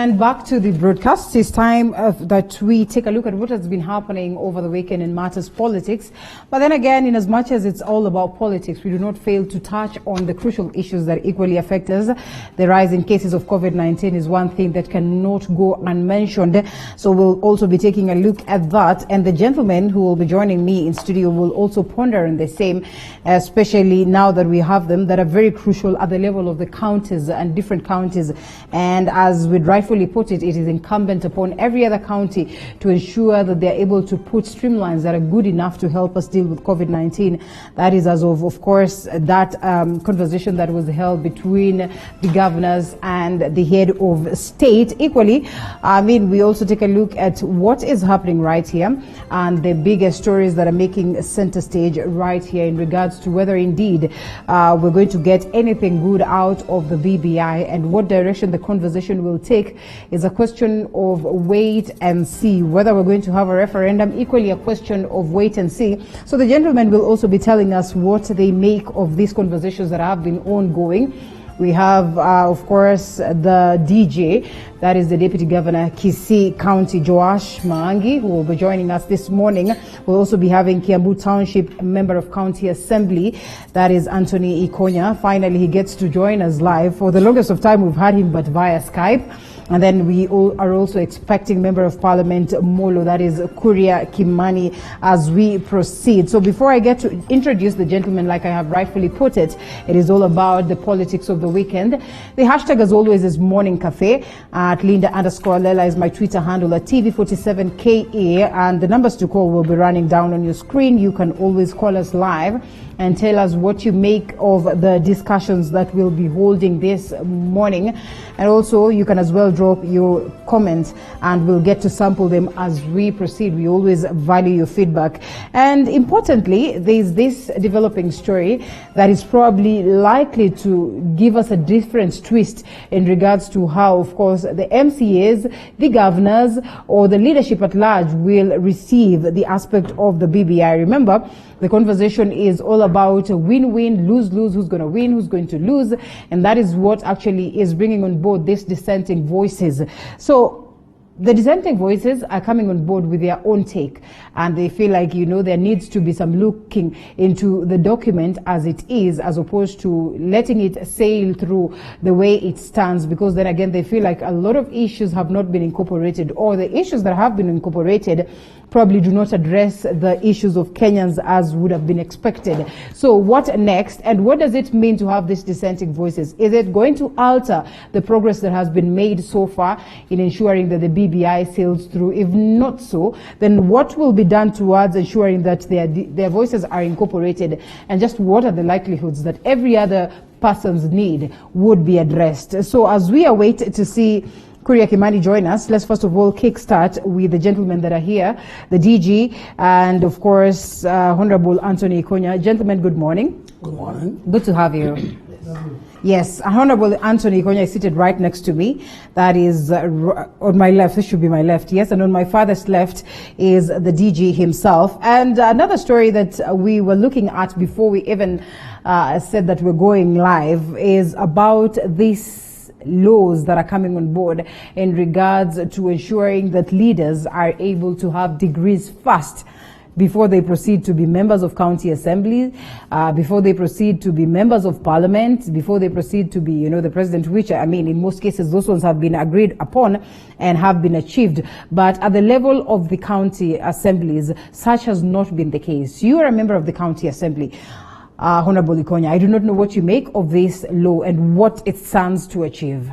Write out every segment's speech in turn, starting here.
And back to the broadcast. It's time that we take a look at what has been happening over the weekend in matters politics. But then again, in as much as it's all about politics, we do not fail to touch on the crucial issues that equally affect us. The rise in cases of COVID-19 is one thing that cannot go unmentioned. So we'll also be taking a look at that. And the gentlemen who will be joining me in studio will also ponder on the same, especially now that we have them that are very crucial at the level of the counties and different counties. And as we'd rightfully put it, it is incumbent upon every other county to ensure that they're able to put streamlines that are good enough to help us deal with COVID-19. That is as of course, that conversation that was held between the governors and the head of state. Equally, I mean, we also take a look at what is happening right here and the biggest stories that are making center stage right here in regards to whether indeed we're going to get anything good out of the BBI and what direction the conversation will take is a question of wait and see. Whether we're going to have a referendum, equally a question of wait and see. So the gentlemen will also be telling us what they make of these conversations that have been ongoing. We have, of course, the DJ, that is the Deputy Governor, Kisii County, Joash Maangi, who will be joining us this morning. We'll also be having Kiambu Township Member of County Assembly, that is Anthony Ikonya. Finally, he gets to join us live. For the longest of time, we've had him, but via Skype. And then we are also expecting Member of Parliament Molo, that is Kuria Kimani, as we proceed. So before I get to introduce the gentleman, like I have rightfully put it, it is all about the politics of the weekend. The hashtag, as always, is Morning Cafe. At Linda_Lela is my Twitter handle, at TV47KA. And the numbers to call will be running down on your screen. You can always call us live and tell us what you make of the discussions that we'll be holding this morning. And also, you can as well drop your comments and we'll get to sample them as we proceed. We always value your feedback. And importantly, there's this developing story that is probably likely to give us a different twist in regards to how, of course, the MCAs, the governors, or the leadership at large will receive the aspect of the BBI. Remember, the conversation is all about win-win, lose-lose, who's going to win, who's going to lose. And that is what actually is bringing on board these dissenting voices. So the dissenting voices are coming on board with their own take, and they feel like, you know, there needs to be some looking into the document as it is, as opposed to letting it sail through the way it stands, because then again, they feel like a lot of issues have not been incorporated, or the issues that have been incorporated probably do not address the issues of Kenyans as would have been expected. So what next, and what does it mean to have these dissenting voices? Is it going to alter the progress that has been made so far in ensuring that the BBI sails through? If not so, then what will be done towards ensuring that their voices are incorporated, and just what are the likelihoods that every other person's need would be addressed? So as we await to see Kuria Kimani join us, let's first of all kickstart with the gentlemen that are here, the DG and of course Honorable Anthony Ikonya. Gentlemen, good morning. Good morning. Good to have you. Yes, Honorable Anthony Ikonya is seated right next to me. That is on my left. This should be my left, yes. And on my farthest left is the DG himself. And another story that we were looking at before we even said that we're going live is about this laws that are coming on board in regards to ensuring that leaders are able to have degrees fast before they proceed to be members of county assemblies, before they proceed to be members of parliament, before they proceed to be, you know, the president, which, I mean, in most cases, those ones have been agreed upon and have been achieved. But at the level of the county assemblies, such has not been the case. You are a member of the county assembly. Honorable Ikonya, I do not know what you make of this law and what it stands to achieve.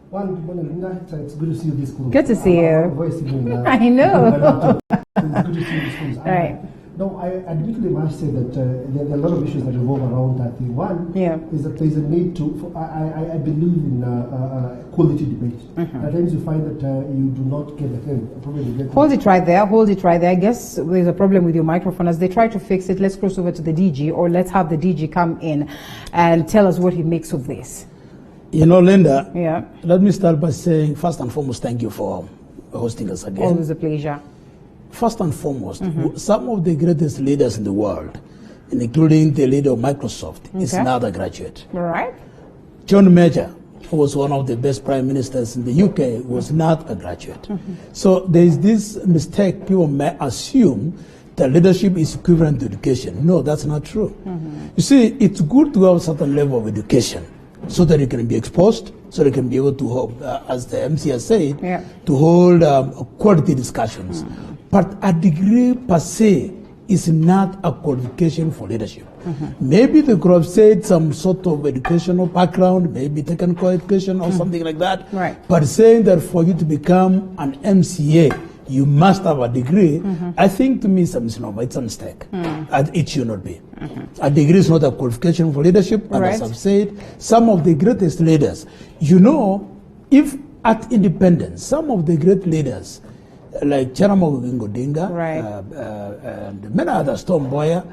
Good morning, Linda. It's good to see you this close. Good to see you. I know. It's good to see you this close. All right. No, I admittedly must say that there are a lot of issues that revolve around that thing. One is that there is a need to, I believe in quality debate. At times you find that you do not get the Hold it right there, hold it right there. I guess there's a problem with your microphone. As they try to fix it, let's cross over to the DG, or let's have the DG come in and tell us what he makes of this. You know, Linda, let me start by saying, first and foremost, thank you for hosting us again. Always a pleasure. First and foremost, some of the greatest leaders in the world, including the leader of Microsoft, is another graduate. All right. John Major who was one of the best prime ministers in the UK, was not a graduate. So there is this mistake. People may assume that leadership is equivalent to education. No, that's not true. You see, it's good to have a certain level of education so that you can be exposed, so you can be able to hold, as the MC has said, to hold quality discussions. But a degree per se is not a qualification for leadership. Maybe they could have said some sort of educational background, maybe technical education or something like that. But saying that for you to become an MCA, you must have a degree, I think to me it's a misnomer, it's a mistake. It should not be. A degree is not a qualification for leadership, and as I've said, some of the greatest leaders, you know, if at independence, some of the great leaders, like Jaramogi Odinga, and many others, Tom Mboya,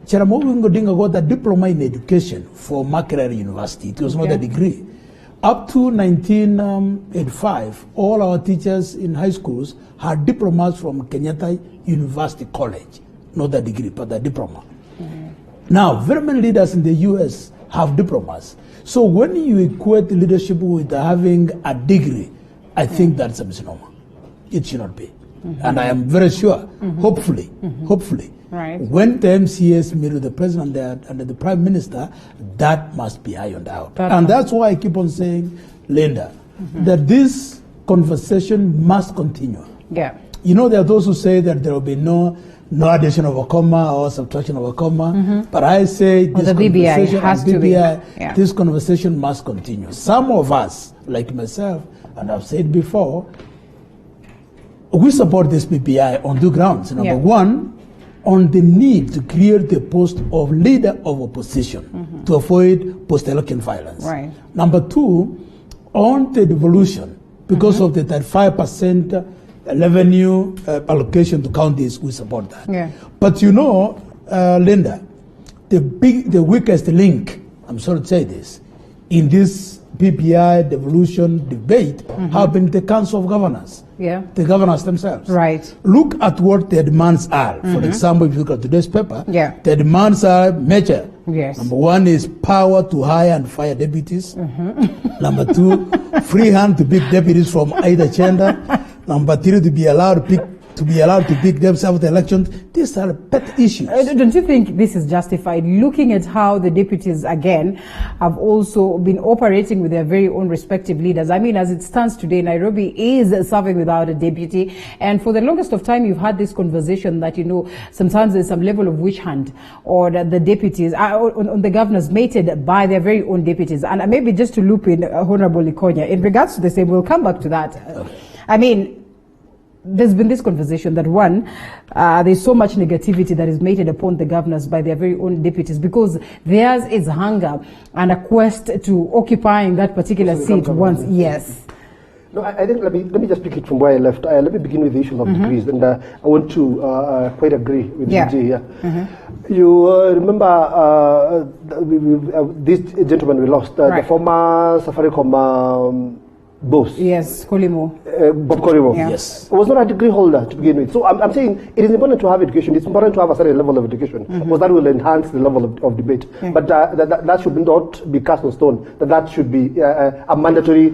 Jaramogi Odinga got a diploma in education from Makerere University. It was not a degree. Up to 1985, all our teachers in high schools had diplomas from Kenyatta University College. Not a degree, but a diploma. Now, very many leaders in the US have diplomas. So when you equate leadership with having a degree, I think that's a misnomer. It should not be. And I am very sure, hopefully, when the MCAs meet with the president and the prime minister, that must be ironed out. And that's why I keep on saying, Linda, that this conversation must continue. You know, there are those who say that there will be no addition of a comma or subtraction of a comma, but I say this conversation must continue. Some of us, like myself, and I've said before, we support this BBI on two grounds. Number one, on the need to create the post of leader of opposition to avoid post-election violence. Number two, on the devolution, because of the 35% revenue allocation to counties, we support that. But you know, Linda, the weakest link, I'm sorry to say this, in this PPI devolution debate have been the Council of Governors. The governors themselves. Look at what their demands are. For example, if you look at today's paper, their demands are major. Number one is power to hire and fire deputies. Number two, free hand to pick deputies from either gender. Number three, to be allowed to pick themselves at the elections. These are pet issues. Don't you think this is justified? Looking at how the deputies, again, have also been operating with their very own respective leaders. I mean, as it stands today, Nairobi is serving without a deputy. And for the longest of time, you've had this conversation that, you know, sometimes there's some level of witch hunt, or that the deputies, on the governors, mated by their very own deputies. And maybe just to loop in Honorable Ikonya, in regards to the same, we'll come back to that. I mean, there's been this conversation that there's so much negativity that is meted upon the governors by their very own deputies because theirs is hunger and a quest to occupying that particular seat once. No, I think let me just pick it from where I left. Let me begin with the issue of degrees, and I want to quite agree with Vijay here. You remember this gentleman we lost, the former Safaricom boss. Kolimo. Bob Kolimo. Yes. Was not a degree holder to begin with. So I'm saying it is important to have education. It's important to have a certain level of education because that will enhance the level of debate. But that should not be cast on stone. That should be a mandatory.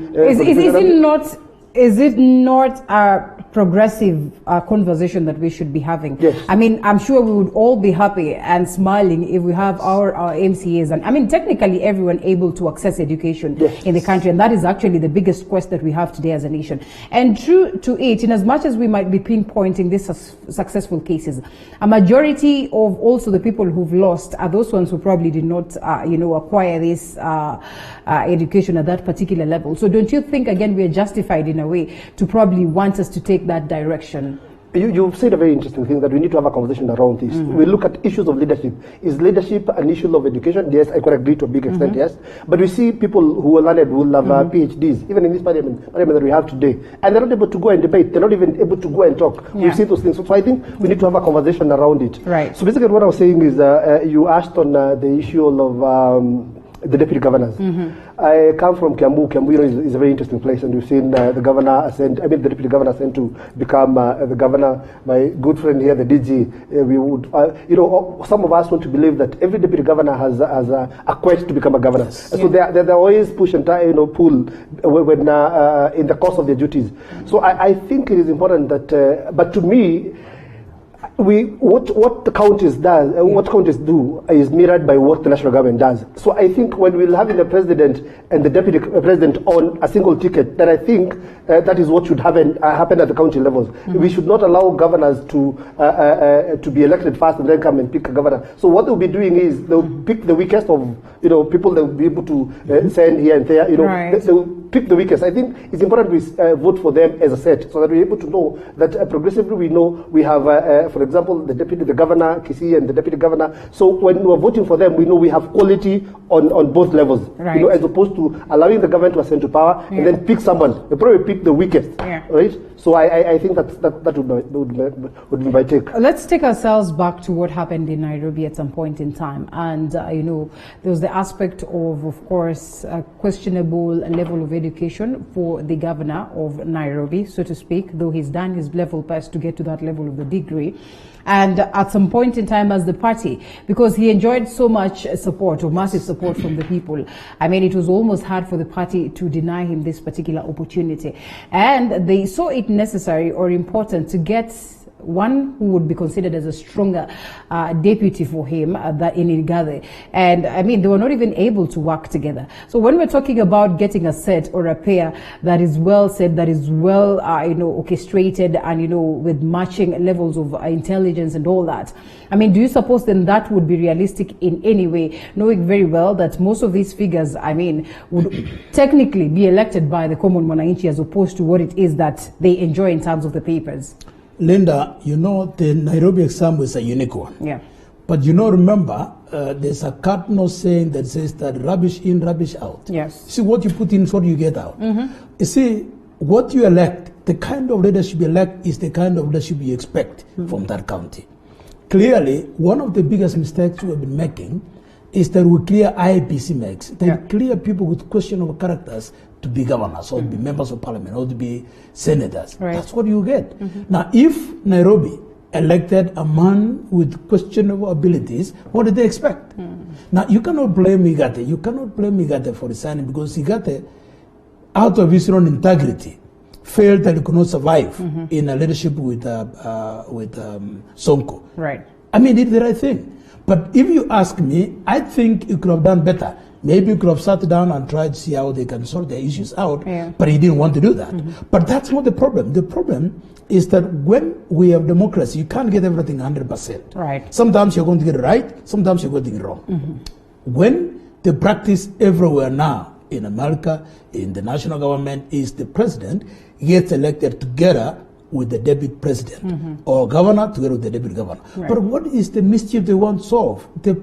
Is it not a progressive conversation that we should be having? I mean, I'm sure we would all be happy and smiling if we have our MCAs, and I mean, technically everyone able to access education in the country, and that is actually the biggest quest that we have today as a nation. And true to it, in as much as we might be pinpointing these successful cases, a majority of also the people who've lost are those ones who probably did not, acquire this education at that particular level. So don't you think, again, we are justified in a way to probably want us to take that direction? You've said a very interesting thing, that we need to have a conversation around this. We look at issues of leadership. Is leadership an issue of education? Yes, I could agree to a big extent, yes. But we see people who are learned, who have PhDs, even in this parliament that we have today, and they're not able to go and debate. They're not even able to go and talk. We see those things. So I think we need to have a conversation around it. So basically what I was saying is, you asked on the issue of the deputy governors. I come from Kiambu. Kiambu, is a very interesting place, and we've seen the governor ascend. I mean, the deputy governor ascend to become the governor. My good friend here, the DG, we would, some of us want to believe that every deputy governor has a quest to become a governor. Yes. So they always push and try, pull when in the course of their duties. So I think it is important that, but to me, what the counties does, what counties do is mirrored by what the national government does. So I think when we'll have the president and the deputy president on a single ticket, then I think that is what should happen at the county levels. We should not allow governors to be elected first and then come and pick a governor. So what they'll be doing is they'll pick the weakest of people they'll be able to send here and there. Right. They'll pick the weakest. I think it's important we vote for them as a set, so that we're able to know that progressively we know we have, for example, the governor, Kisii, and the deputy governor. So when we're voting for them, we know we have quality on both levels. Right. As opposed to allowing the government to ascend to power and then pick someone. They probably pick the weakest. Right. So I think that would be my take. Let's take ourselves back to what happened in Nairobi at some point in time, and there was the aspect of course, a questionable level of education for the governor of Nairobi, so to speak, though he's done his level best to get to that level of the degree. And at some point in time as the party, because he enjoyed so much support, or massive support from the people, I mean, it was almost hard for the party to deny him this particular opportunity. And they saw it necessary or important to get one who would be considered as a stronger deputy for him than in Igade. And I mean, they were not even able to work together. So when we're talking about getting a set or a pair that is well set, that is well, orchestrated and, with matching levels of intelligence and all that, I mean, do you suppose then that would be realistic in any way, knowing very well that most of these figures, I mean, would technically be elected by the common Mwananchi as opposed to what it is that they enjoy in terms of the papers? Linda, the Nairobi exam was a unique one. Yeah. But remember, there's a cardinal saying that says that rubbish in, rubbish out. Yes. See, what you put in is what you get out. You see, what you elect, the kind of leadership you elect is the kind of leadership you expect from that county. Clearly, one of the biggest mistakes we have been making is that we clear IBC makes. They clear people with questionable characters to be governors or to be members of parliament or to be senators. Right. That's what you get. Now, if Nairobi elected a man with questionable abilities, what did they expect? Now, you cannot blame Igate. You cannot blame Igate for resigning because Igate, out of his own integrity, felt that he could not survive in a leadership with Sonko. Right. I mean, he did the right thing. But if you ask me, I think he could have done better. Maybe he could have sat down and tried to see how they can sort their issues out, but he didn't want to do that. But that's not the problem. The problem is that when we have democracy, you can't get everything 100%. Right. Sometimes you're going to get it right, sometimes you're going to get it wrong. When the practice everywhere now, in America, in the national government, is the president gets elected together with the deputy president or governor together with the deputy governor. Right. But what is the mischief they want to solve? The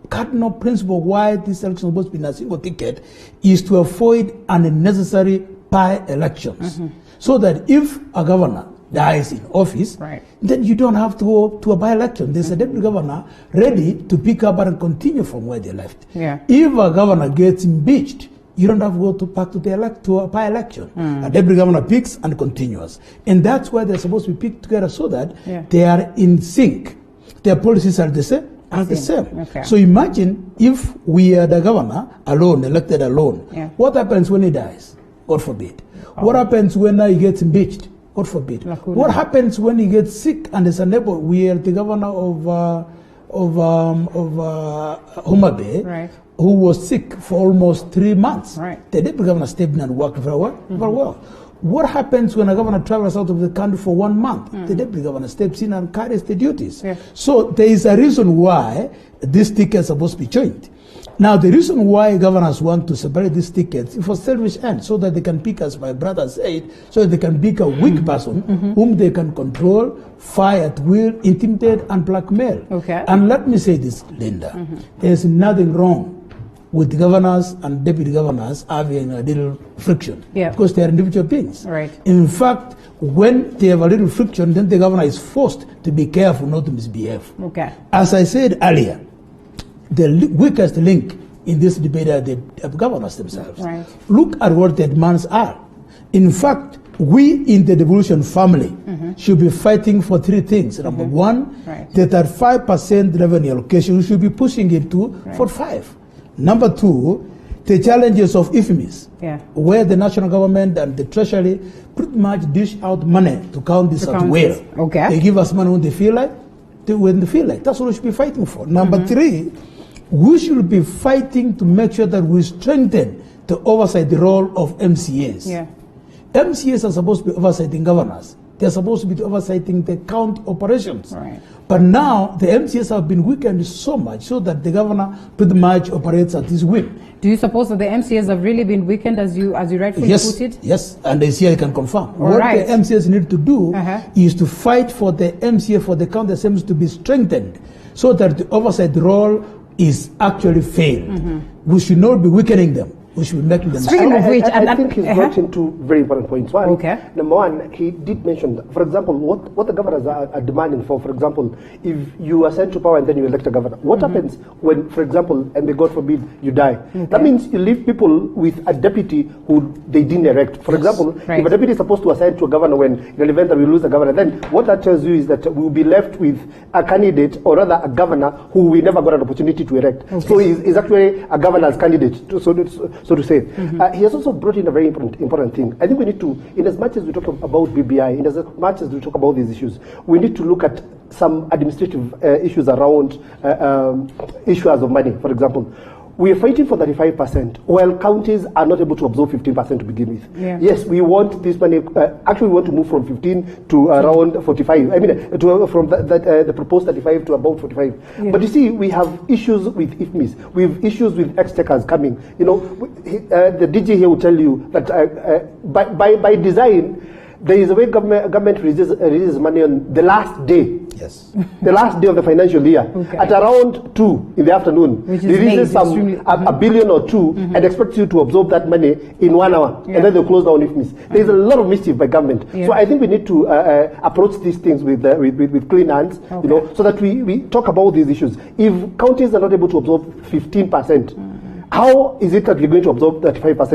cardinal principle why this election is supposed to be in a single ticket is to avoid unnecessary by-elections. So that if a governor dies in office, then you don't have to go to a by-election. There's a deputy governor ready to pick up and continue from where they left. If a governor gets impeached, you don't have to go back to a by-election. A deputy governor picks and continues. And that's why they're supposed to be picked together so that they are in sync. Their policies are the same. So imagine if we are the governor alone, elected alone. What happens when he dies? God forbid. What happens when he gets impeached? God forbid. What happens when he gets sick and is unable? We are the governor of Homa Bay, who was sick for almost 3 months. The deputy governor stepped in and worked very well. What happens when a governor travels out of the country for 1 month? The deputy governor steps in and carries the duties. So there is a reason why these tickets are supposed to be joined. Now, the reason why governors want to separate these tickets is for selfish ends, so that they can pick, as my brother said, so that they can pick a weak person whom they can control, fire at will, intimidate, and blackmail. And let me say this, Linda, there's nothing wrong with governors and deputy governors having a little friction, because they are individual beings. In fact, when they have a little friction, then the governor is forced to be careful not to misbehave. As I said earlier, the weakest link in this debate are the governors themselves. Right. Look at what the demands are. In fact, we in the devolution family should be fighting for three things. Number one, that 5% revenue allocation, we should be pushing it to 45. Number two, the challenges of IFMIS, where the national government and the treasury pretty much dish out money to count this at will. Okay. They give us money when they feel like, when they feel like. That's what we should be fighting for. Number three, we should be fighting to make sure that we strengthen the oversight, the role of MCAs. Yeah. MCAs are supposed to be oversighting governors. They're supposed to be oversighting the county operations. Right. But now the MCAs have been weakened so much so that the governor pretty much operates at his whim. Do you suppose that the MCAs have really been weakened as you rightfully put it? Yes, and the CI can confirm. What the MCAs need to do is to fight for the MCA, for the county assemblies to be strengthened so that the oversight role is actually failed. We should not be weakening them. We should be making them. Speaking of which, I think he's brought in two very important points. One, number one, he did mention, for example, what the governors are demanding for example, if you are sent to power and then you elect a governor, what happens when, for example, and may God forbid, you die? That means you leave people with a deputy who they didn't elect. For example, if a deputy is supposed to assign to a governor when, in an event that we lose the governor, then what that tells you is that we will be left with a candidate, or rather a governor, who we never got an opportunity to elect. So he's actually a governor's candidate, so to say. He has also brought in a very important thing. I think we need to, in as much as we talk about BBI, in as much as we talk about these issues, we need to look at some administrative issues around issues of money. For example, we are fighting for 35%, while counties are not able to absorb 15% to begin with. Yes, we want this money, actually we want to move from 15 to around 45. I mean, from the proposed 35 to about 45. But you see, we have issues with IFMIS. We have issues with exchequers coming. You know, the DG here will tell you that by design, there is a way government releases money on the last day. Yes. The last day of the financial year. At around 2 in the afternoon. Releases a billion or two and expects you to absorb that money in 1 hour. And then they'll close down IFMIS. There is a lot of mischief by government. So I think we need to approach these things with clean hands, you know, so that we talk about these issues. If counties are not able to absorb 15%, how is it that we're going to absorb 35%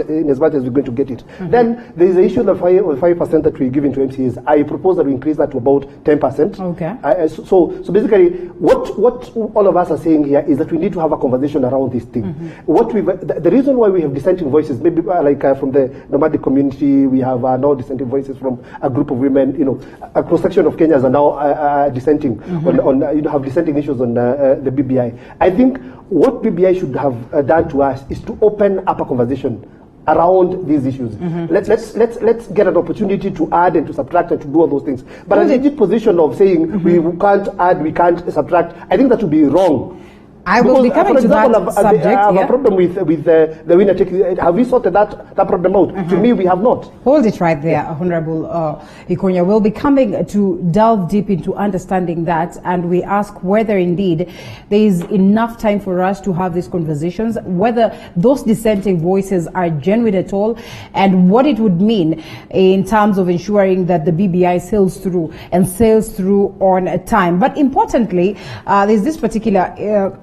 in as much as we're going to get it? Then there is the issue of the 5% that we're giving to MCAs. I propose that we increase that to about 10%. So basically, what all of us are saying here is that we need to have a conversation around this thing. The reason why we have dissenting voices, maybe like from the nomadic community, we have now dissenting voices from a group of women. You know, a cross section of Kenyans are now dissenting on you know, have dissenting issues on the BBI. I think what BBI should have done to us is to open up a conversation around these issues. Let's get an opportunity to add and to subtract and to do all those things. But a legit position of saying we can't add, we can't subtract, I think that would be wrong. I will be coming to that subject. I have a problem with the winner take. Have we sorted that problem out? To me, we have not. Hold it right there, Honorable Ikonya. We'll be coming to delve deep into understanding that, and we ask whether indeed there is enough time for us to have these conversations, whether those dissenting voices are genuine at all, and what it would mean in terms of ensuring that the BBI sails through and sails through on time. But importantly, there's this particular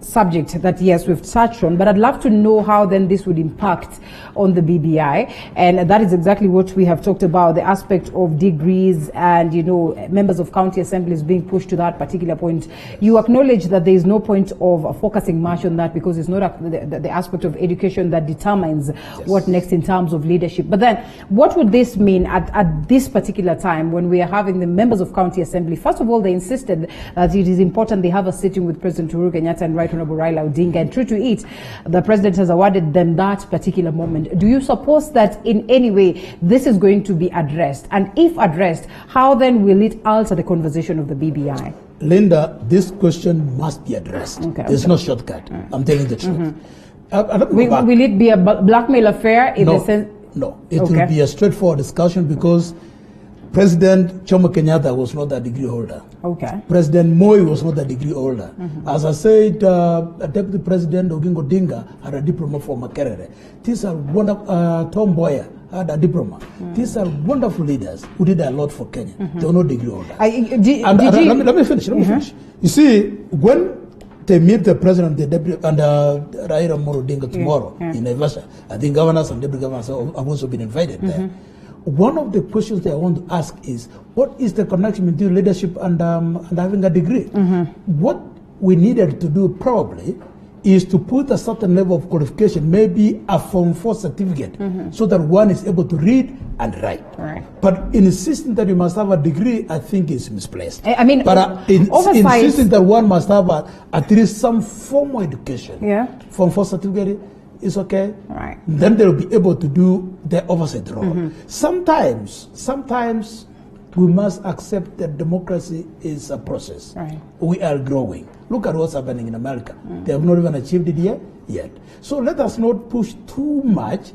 subject that, yes, we've touched on, but I'd love to know how then this would impact on the BBI, and that is exactly what we have talked about, the aspect of degrees and, you know, members of county assemblies being pushed to that particular point. You acknowledge that there is no point of focusing much on that because it's not the aspect of education that determines what next in terms of leadership. But then what would this mean at this particular time when we are having the members of county assembly? First of all, they insisted that it is important they have a sitting with President Uhuru Kenyatta and Right Honorable Raila Odinga, and true to it, the president has awarded them that particular moment. Do you suppose that in any way this is going to be addressed? And if addressed, how then will it alter the conversation of the BBI? Linda, this question must be addressed. There's no shortcut. I'm telling the truth. Will it be a blackmail affair in the sense? No, it will be a straightforward discussion because President Jomo Kenyatta was not a degree holder. President Moi was not a degree holder. As I said, Deputy President Oginga Odinga had a diploma from Makerere. These are wonderful. Tom Mboya had a diploma. These are wonderful leaders who did a lot for Kenya. They were not degree holders. Let me finish. You see, when they meet the president and the deputy and Raila Amolo Odinga tomorrow in Naivasha. I think governors and deputy governors have also been invited there. One of the questions that I want to ask is, what is the connection between leadership and having a degree? What we needed to do probably is to put a certain level of qualification, maybe a Form 4 certificate, so that one is able to read and write. But insisting that you must have a degree, I think is misplaced. I mean, but insisting that one must have at least some formal education, Form 4 certificate is okay. Then they will be able to do the oversight role. Sometimes we must accept that democracy is a process. We are growing. Look at what's happening in America. They have not even achieved it yet. So let us not push too much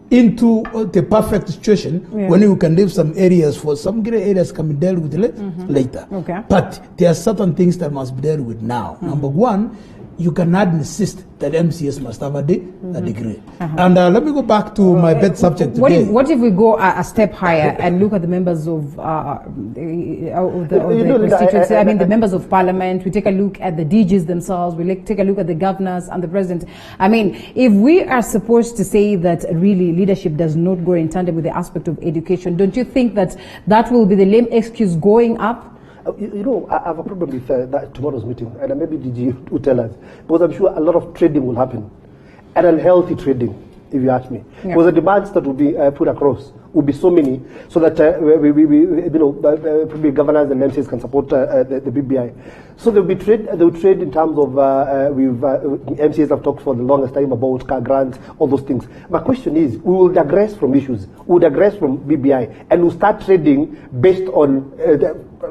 into the perfect situation when you can leave some areas for some gray areas can be dealt with later. But there are certain things that must be dealt with now. Number one, you cannot insist that MCS must have a degree. And let me go back to my bed subject today. What if we go a step higher and look at the members of the constituency? I mean, the members of parliament. We take a look at the DGs themselves. We take a look at the governors and the president. I mean, if we are supposed to say that really leadership does not go in tandem with the aspect of education, don't you think that that will be the lame excuse going up? You know, I have a problem with that tomorrow's meeting, and maybe DG will tell us, because I'm sure a lot of trading will happen, and unhealthy trading, if you ask me. Because the demands that will be put across will be so many, so that probably governors and MCs can support the BBI. So they will trade in terms of MCs have talked for the longest time about car grants, all those things. My question is, we will digress from issues, we will digress from BBI, and we'll start trading based on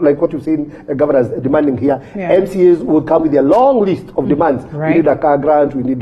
like what you've seen governors demanding here. MCAs will come with a long list of demands. We need a car grant, we need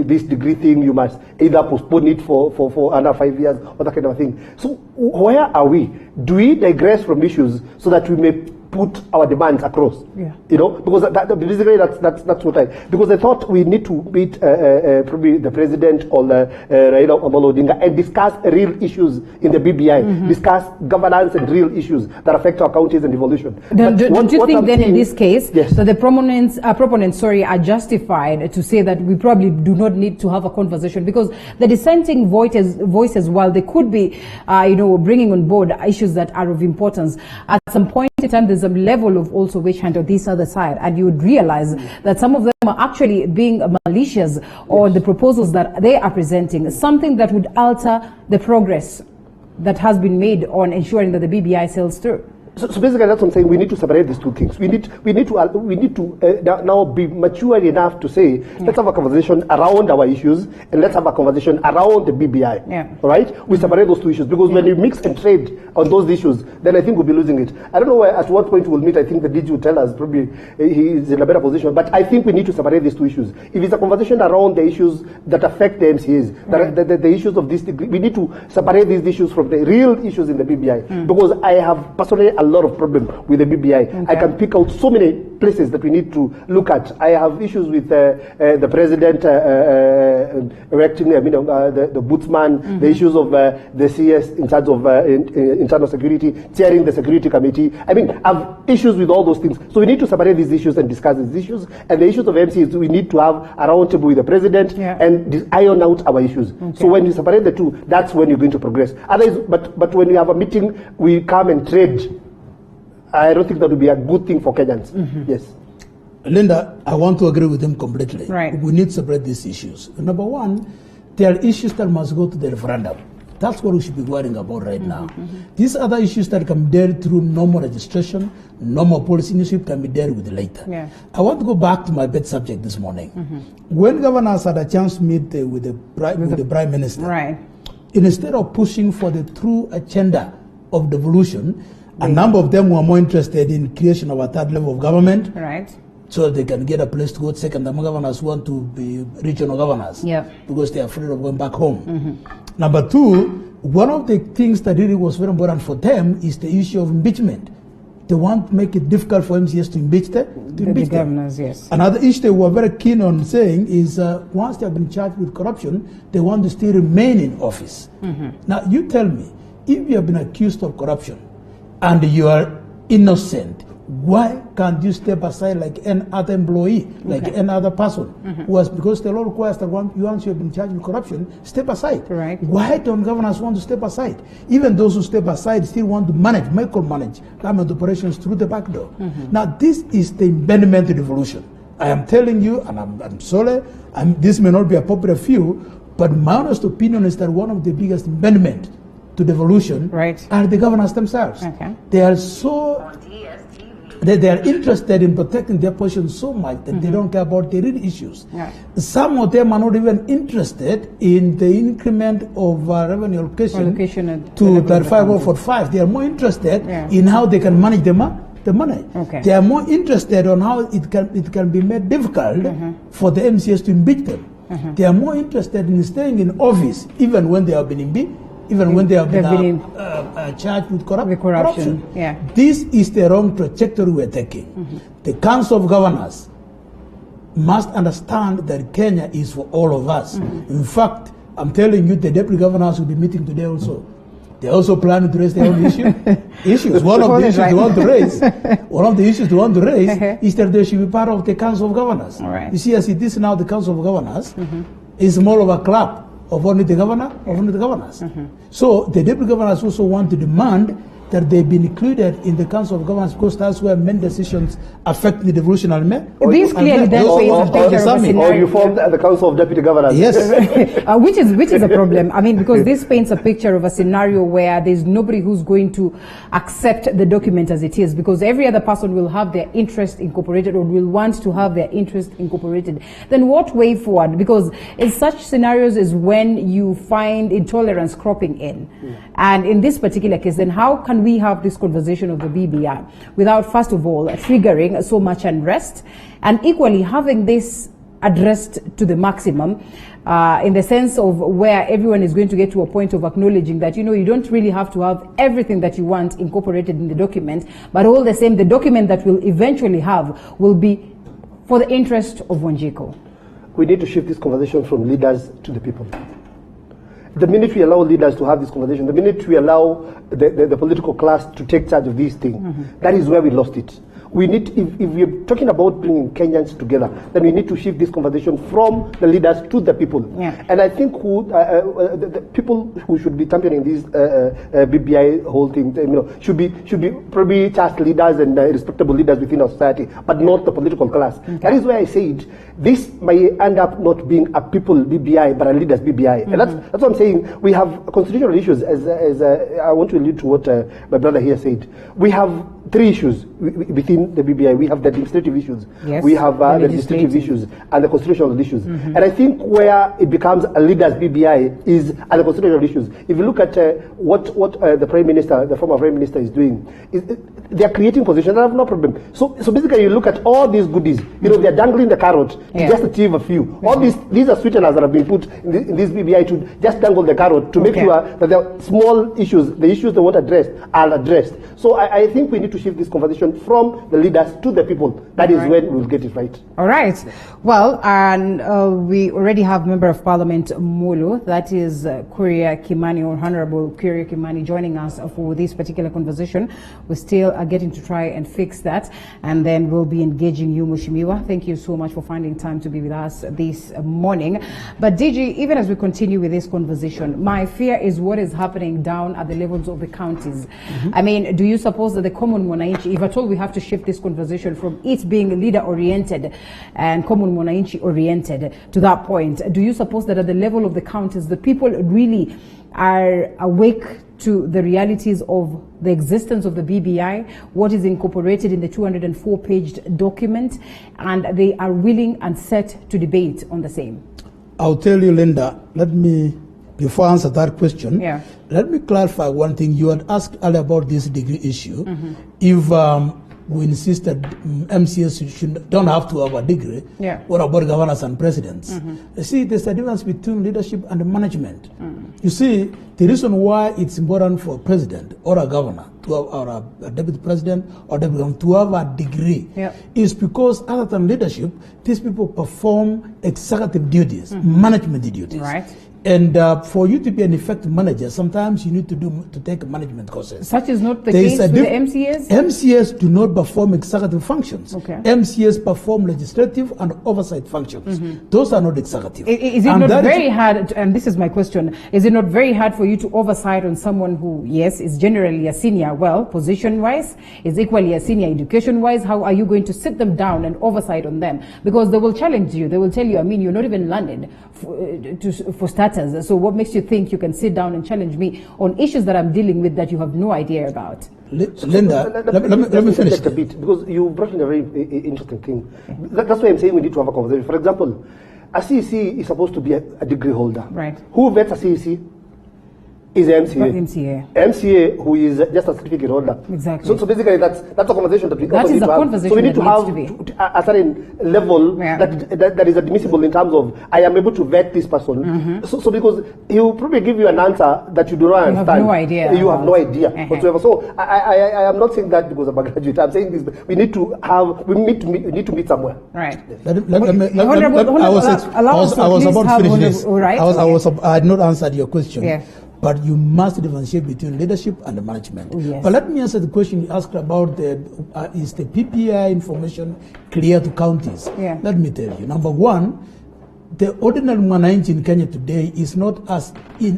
this degree thing, you must either postpone it for another 5 years, or that kind of thing. So where are we? Do we digress from issues so that we may put our demands across? You know, because basically that's what because I thought we need to meet probably the president or Raila Amolo Odinga and discuss real issues in the BBI, discuss governance and real issues that affect our counties and devolution. Don't you think then in this case that the proponents are justified to say that we probably do not need to have a conversation, because the dissenting voices, while they could be bringing on board issues that are of importance, at some point in time there's a level of also witch hunt on this other side, and you would realize that some of them are actually being malicious on the proposals that they are presenting, something that would alter the progress that has been made on ensuring that the BBI sails through. So basically, that's what I'm saying. We need to separate these two things. We need to now be mature enough to say, let's have a conversation around our issues, and let's have a conversation around the BBI. All right? We separate those two issues, because when you mix and trade on those issues, then I think we'll be losing it. I don't know at what point we'll meet. I think the DG will tell us. Probably he is in a better position. But I think we need to separate these two issues. If it's a conversation around the issues that affect the MCAs, the issues of this degree, we need to separate these issues from the real issues in the BBI. Because I have personally a lot of problem with the BBI. I can pick out so many places that we need to look at. I have issues with the president erecting, the bootsman, the issues of the CS in charge of internal security, chairing the security committee. I mean, I have issues with all those things. So we need to separate these issues and discuss these issues. And the issues of MCs, we need to have a round table with the president and iron out our issues. So when you separate the two, that's when you're going to progress. Otherwise, but when we have a meeting, we come and trade. I don't think that would be a good thing for Kenyans. Yes. Linda, I want to agree with him completely. We need to separate these issues. Number one, there are issues that must go to the referendum. That's what we should be worrying about right now. These other issues that can be dealt through normal registration, normal policy initiative can be dealt with later. I want to go back to my bed subject this morning. When governors had a chance to meet with the Prime Minister, instead of pushing for the true agenda of devolution, a number of them were more interested in creation of a third level of government, so they can get a place to go. Second, the governors want to be regional governors because they are afraid of going back home. Number two, one of the things that really was very important for them is the issue of impeachment. They want to make it difficult for MCS to impeach the governors. Another issue they were very keen on saying is once they have been charged with corruption, they want to still remain in office. Now, you tell me, if you have been accused of corruption and you are innocent, Why can't you step aside like any other employee, like any other person? Because the law requires that once you have been charged with corruption, step aside. Right. Why don't governors want to step aside? Even those who step aside still want to micromanage government operations through the back door. Now, this is the impediment to devolution. I am telling you, and I'm sorry, this may not be a popular view, but my honest opinion is that one of the biggest impediments to devolution are the governors themselves. They are so they are interested in protecting their position so much that they don't care about the real issues. Some of them are not even interested in the increment of revenue allocation to 35 or 45. They are more interested in how they can manage the money. They are more interested on how it can be made difficult for the MCS to impeach them. They are more interested in staying in office even when they have been impeached, even when they have been charged with corruption. This is the wrong trajectory we're taking. The Council of Governors must understand that Kenya is for all of us. In fact, I'm telling you, the deputy governors will be meeting today also. They're also planning to raise their own issues. One of the issues they want to raise is that they should be part of the Council of Governors. You see, as it is now, the Council of Governors is more of a club of only the governors. So the deputy governors also want to demand that they be included in the Council of Governors, because that's where main decisions affect the devolution. This clearly then paints a picture of a scenario. Or you formed the Council of Deputy Governors. Yes. Which is a problem. I mean, because this paints a picture of a scenario where there's nobody who's going to accept the document as it is, because every other person will have their interest incorporated or will want to have their interest incorporated. Then what way forward? Because in such scenarios is when you find intolerance cropping in. And in this particular case, then how can we have this conversation of the BBI without, first of all, triggering so much unrest, and equally having this addressed to the maximum in the sense of where everyone is going to get to a point of acknowledging that, you don't really have to have everything that you want incorporated in the document, but all the same, the document that we'll eventually have will be for the interest of Wanjiku. We need to shift this conversation from leaders to the people. The minute we allow leaders to have this conversation, the minute we allow the political class to take charge of these things, that is where we lost it. We need, if we're talking about bringing Kenyans together, then we need to shift this conversation from the leaders to the people. And I think the people who should be championing this BBI whole thing, should be probably just leaders and respectable leaders within our society, but not the political class. That is why I said this may end up not being a people BBI, but a leaders BBI. And that's what I'm saying. We have constitutional issues, as I want to allude to what my brother here said. We have three issues within the BBI. We have the administrative issues, we have the legislative issues, and the constitutional issues. And I think where it becomes a leaders BBI is at the constitutional issues. If you look at what the Prime Minister, the former Prime Minister, is doing, they are creating positions. I have no problem. So basically, you look at all these goodies. They are dangling the carrot to just achieve a few. All these are sweeteners that have been put in this BBI to just dangle the carrot to make sure that the small issues, the issues they want addressed, are addressed. So I think we need to shift this conversation from the leaders to the people. That is when we'll get it right. All right. Well, and we already have Member of Parliament Mulu, that is Kuria Kimani, or Honorable Kuria Kimani, joining us for this particular conversation. We still are getting to try and fix that, and then we'll be engaging you, Mushimiwa. Thank you so much for finding time to be with us this morning. But DG, even as we continue with this conversation, my fear is what is happening down at the levels of the counties. I mean, do you suppose that the common Mwananchi, if at all we have to shift this conversation from it being leader-oriented and common Mwananchi-oriented to that point, do you suppose that at the level of the counties, the people really are awake to the realities of the existence of the BBI, what is incorporated in the 204-page document, and they are willing and set to debate on the same? I'll tell you, Linda, before I answer that question, let me clarify one thing. You had asked earlier about this degree issue. If we insist that MCS don't have to have a degree, what about governors and presidents? You see, there's a difference between leadership and management. You see, the reason why it's important for a president or a governor to have, or a deputy president or deputy governor to have a degree is because other than leadership, these people perform executive duties, management duties. And for you to be an effective manager, sometimes you need to take management courses. Such is not the case with the MCAs? MCAs do not perform executive functions. Okay. MCAs perform legislative and oversight functions. Those are not executive. Is it not very hard, and this is my question, is it not very hard for you to oversight on someone who, yes, is generally a senior, well, position-wise, is equally a senior education-wise? How are you going to sit them down and oversight on them? Because they will challenge you. They will tell you, I mean, you're not even learned for starters. So what makes you think you can sit down and challenge me on issues that I'm dealing with that you have no idea about? Linda, let me finish a bit, because you brought in a very interesting thing. That's why I'm saying we need to have a conversation. For example, a CEC is supposed to be a degree holder. Right. Who vets a CEC? Is MCA. MCA, who is just a certificate holder. Exactly. So basically, that's a conversation that we that is need a to have. conversation. So we need to have to a certain level that is admissible in terms of I am able to vet this person. So because he will probably give you an answer that you do not understand. You have no idea. You have no idea whatsoever. So I am not saying that because I'm a graduate. I'm saying this. We need to meet somewhere. Right. I was about to finish this. I had not answered your question. Yeah. But you must differentiate between leadership and the management. Yes. But let me answer the question you asked about is the PPI information clear to counties? Yeah. Let me tell you. Number one, the ordinary mwananchi in Kenya today is not as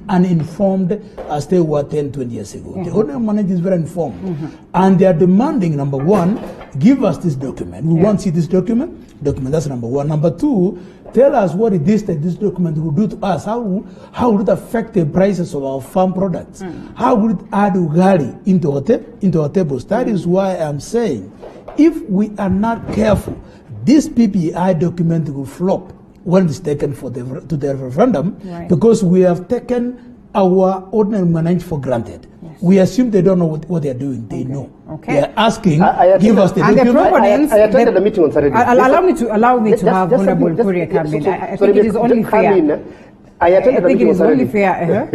uninformed as they were 10, 20 years ago. The ordinary mwananchi is very informed. And they are demanding, number one, give us this document. We want to see this document. That's number one. Number two, tell us what it is that this document will do to us. How would it affect the prices of our farm products? How would it add ugali into our tables? That is why I'm saying, if we are not careful, this PPI document will flop when it's taken to the referendum, because we have taken our ordinary management for granted. Yes. We assume they don't know what they are doing. They know. Okay. They are asking, give us the document. I attended the meeting on Saturday. Allow me to have Honorable Korea come in. I think it is only fair. I think it is only fair.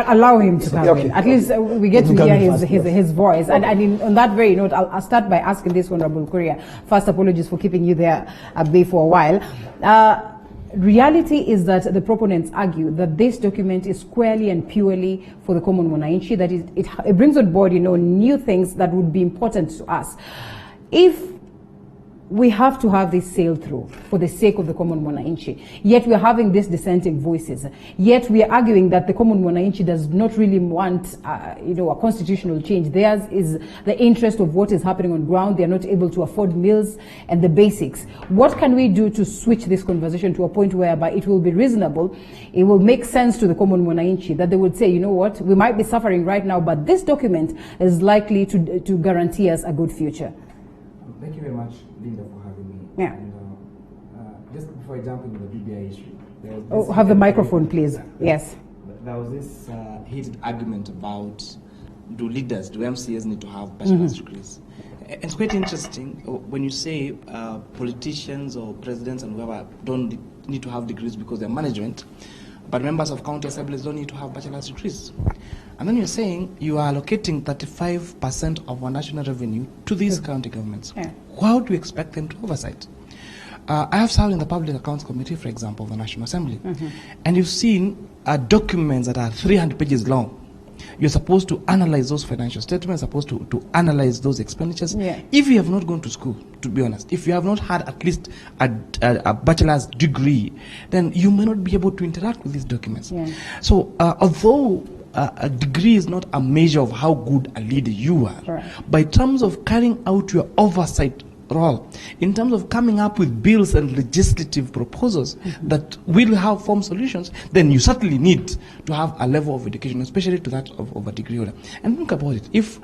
Allow him to come in. At least we get to hear his voice. And on that very note, I'll start by asking this Honorable Korea. First, apologies for keeping you there at bay for a while. Reality is that the proponents argue that this document is squarely and purely for the common mwananchi, that it brings on board, new things that would be important to us. If we have to have this sailed through for the sake of the common mwananchi, yet we are having these dissenting voices, yet we are arguing that the common mwananchi does not really want a constitutional change. Theirs is the interest of what is happening on ground. They are not able to afford meals and the basics. What can we do to switch this conversation to a point whereby it will be reasonable, it will make sense to the common mwananchi, that they would say, you know what, we might be suffering right now, but this document is likely to guarantee us a good future. Thank you very much, Linda, for having me. Yeah. And, just before I jump into the BBI issue, have the microphone, please. Yes. There was this heated argument about do MCAs need to have bachelor's degrees? It's quite interesting when you say politicians or presidents and whoever don't need to have degrees because they're management, but members of county assemblies don't need to have bachelor's degrees. And then you're saying you are allocating 35% of our national revenue to these county governments. Yeah. How do you expect them to oversight? I have served in the Public Accounts Committee, for example, of the National Assembly. And you've seen documents that are 300 pages long. You're supposed to analyze those financial statements, supposed to analyze those expenditures. Yeah. If you have not gone to school, to be honest, if you have not had at least a bachelor's degree, then you may not be able to interact with these documents. Yeah. So although a degree is not a measure of how good a leader you are, right, but in terms of carrying out your oversight role, in terms of coming up with bills and legislative proposals that will have form solutions, then you certainly need to have a level of education, especially to that of a degree holder. And think about it. If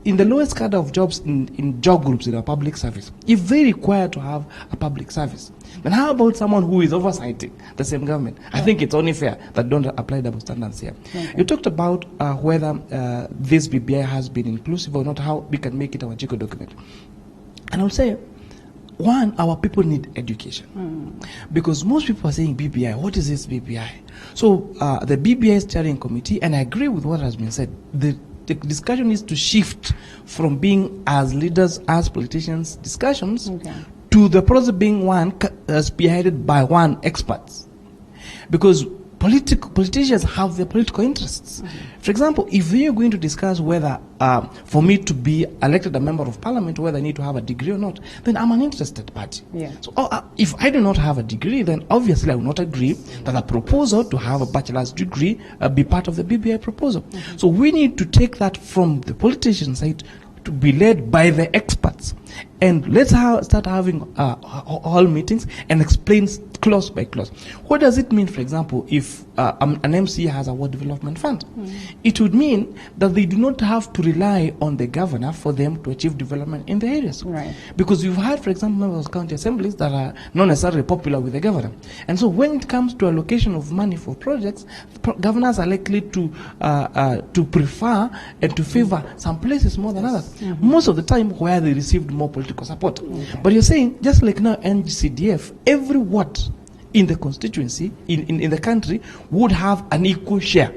in the lowest cadre of jobs in job groups in our public service, if they require to have a public service, then how about someone who is oversighting the same government? I think it's only fair that don't apply double standards here. Okay. You talked about whether this BBI has been inclusive or not, how we can make it our JICO document. And I would say, one, our people need education. Because most people are saying BBI. What is this BBI? So the BBI steering committee, and I agree with what has been said, the discussion is to shift from being as leaders, as politicians, discussions, to the process being one spearheaded by one expert. Because politicians have their political interests. For example, if we are going to discuss whether, for me to be elected a member of parliament, whether I need to have a degree or not, then I'm an interested party. Yeah. So if I do not have a degree, then obviously I will not agree that a proposal to have a bachelor's degree be part of the BBI proposal. So we need to take that from the politician side to be led by the experts. And let's start having all meetings and explain clause by clause. What does it mean, for example, if an MC has a ward development fund? It would mean that they do not have to rely on the governor for them to achieve development in the areas. Right. Because you've had, for example, members of county assemblies that are not necessarily popular with the governor. And so when it comes to allocation of money for projects, governors are likely to prefer and to favor some places more than others. Most of the time where they received more political support. But you're saying, just like now NGCDF, every ward in the constituency, in the country, would have an equal share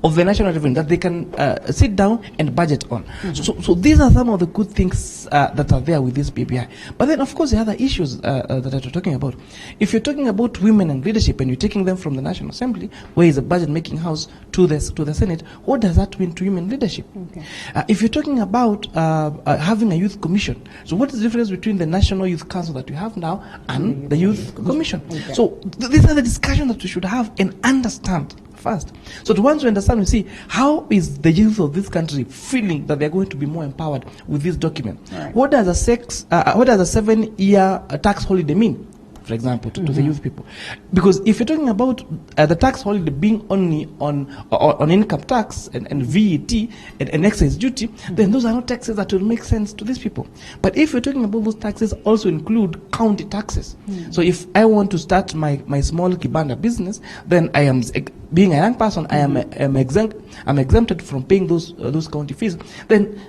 of the national revenue that they can sit down and budget on. So these are some of the good things that are there with this BBI. But then, of course, the other issues that you're talking about. If you're talking about women and leadership and you're taking them from the National Assembly, where is a budget-making house, to the Senate, what does that mean to women leadership? Okay. If you're talking about having a youth commission, so what is the difference between the National Youth Council that we have now and the Youth Commission? Okay. So these are the discussions that we should have and understand first. So to once you understand, we see how is the youth of this country feeling that they're going to be more empowered with this document. Right. What does a 7-year tax holiday mean, for example, to the youth people? Because if you're talking about the tax holiday being only on income tax and VAT and excise duty, then those are not taxes that will make sense to these people. But if you're talking about those taxes also include county taxes. So if I want to start my small kibanda business, then I am, being a young person, I am exempted from paying those county fees. Then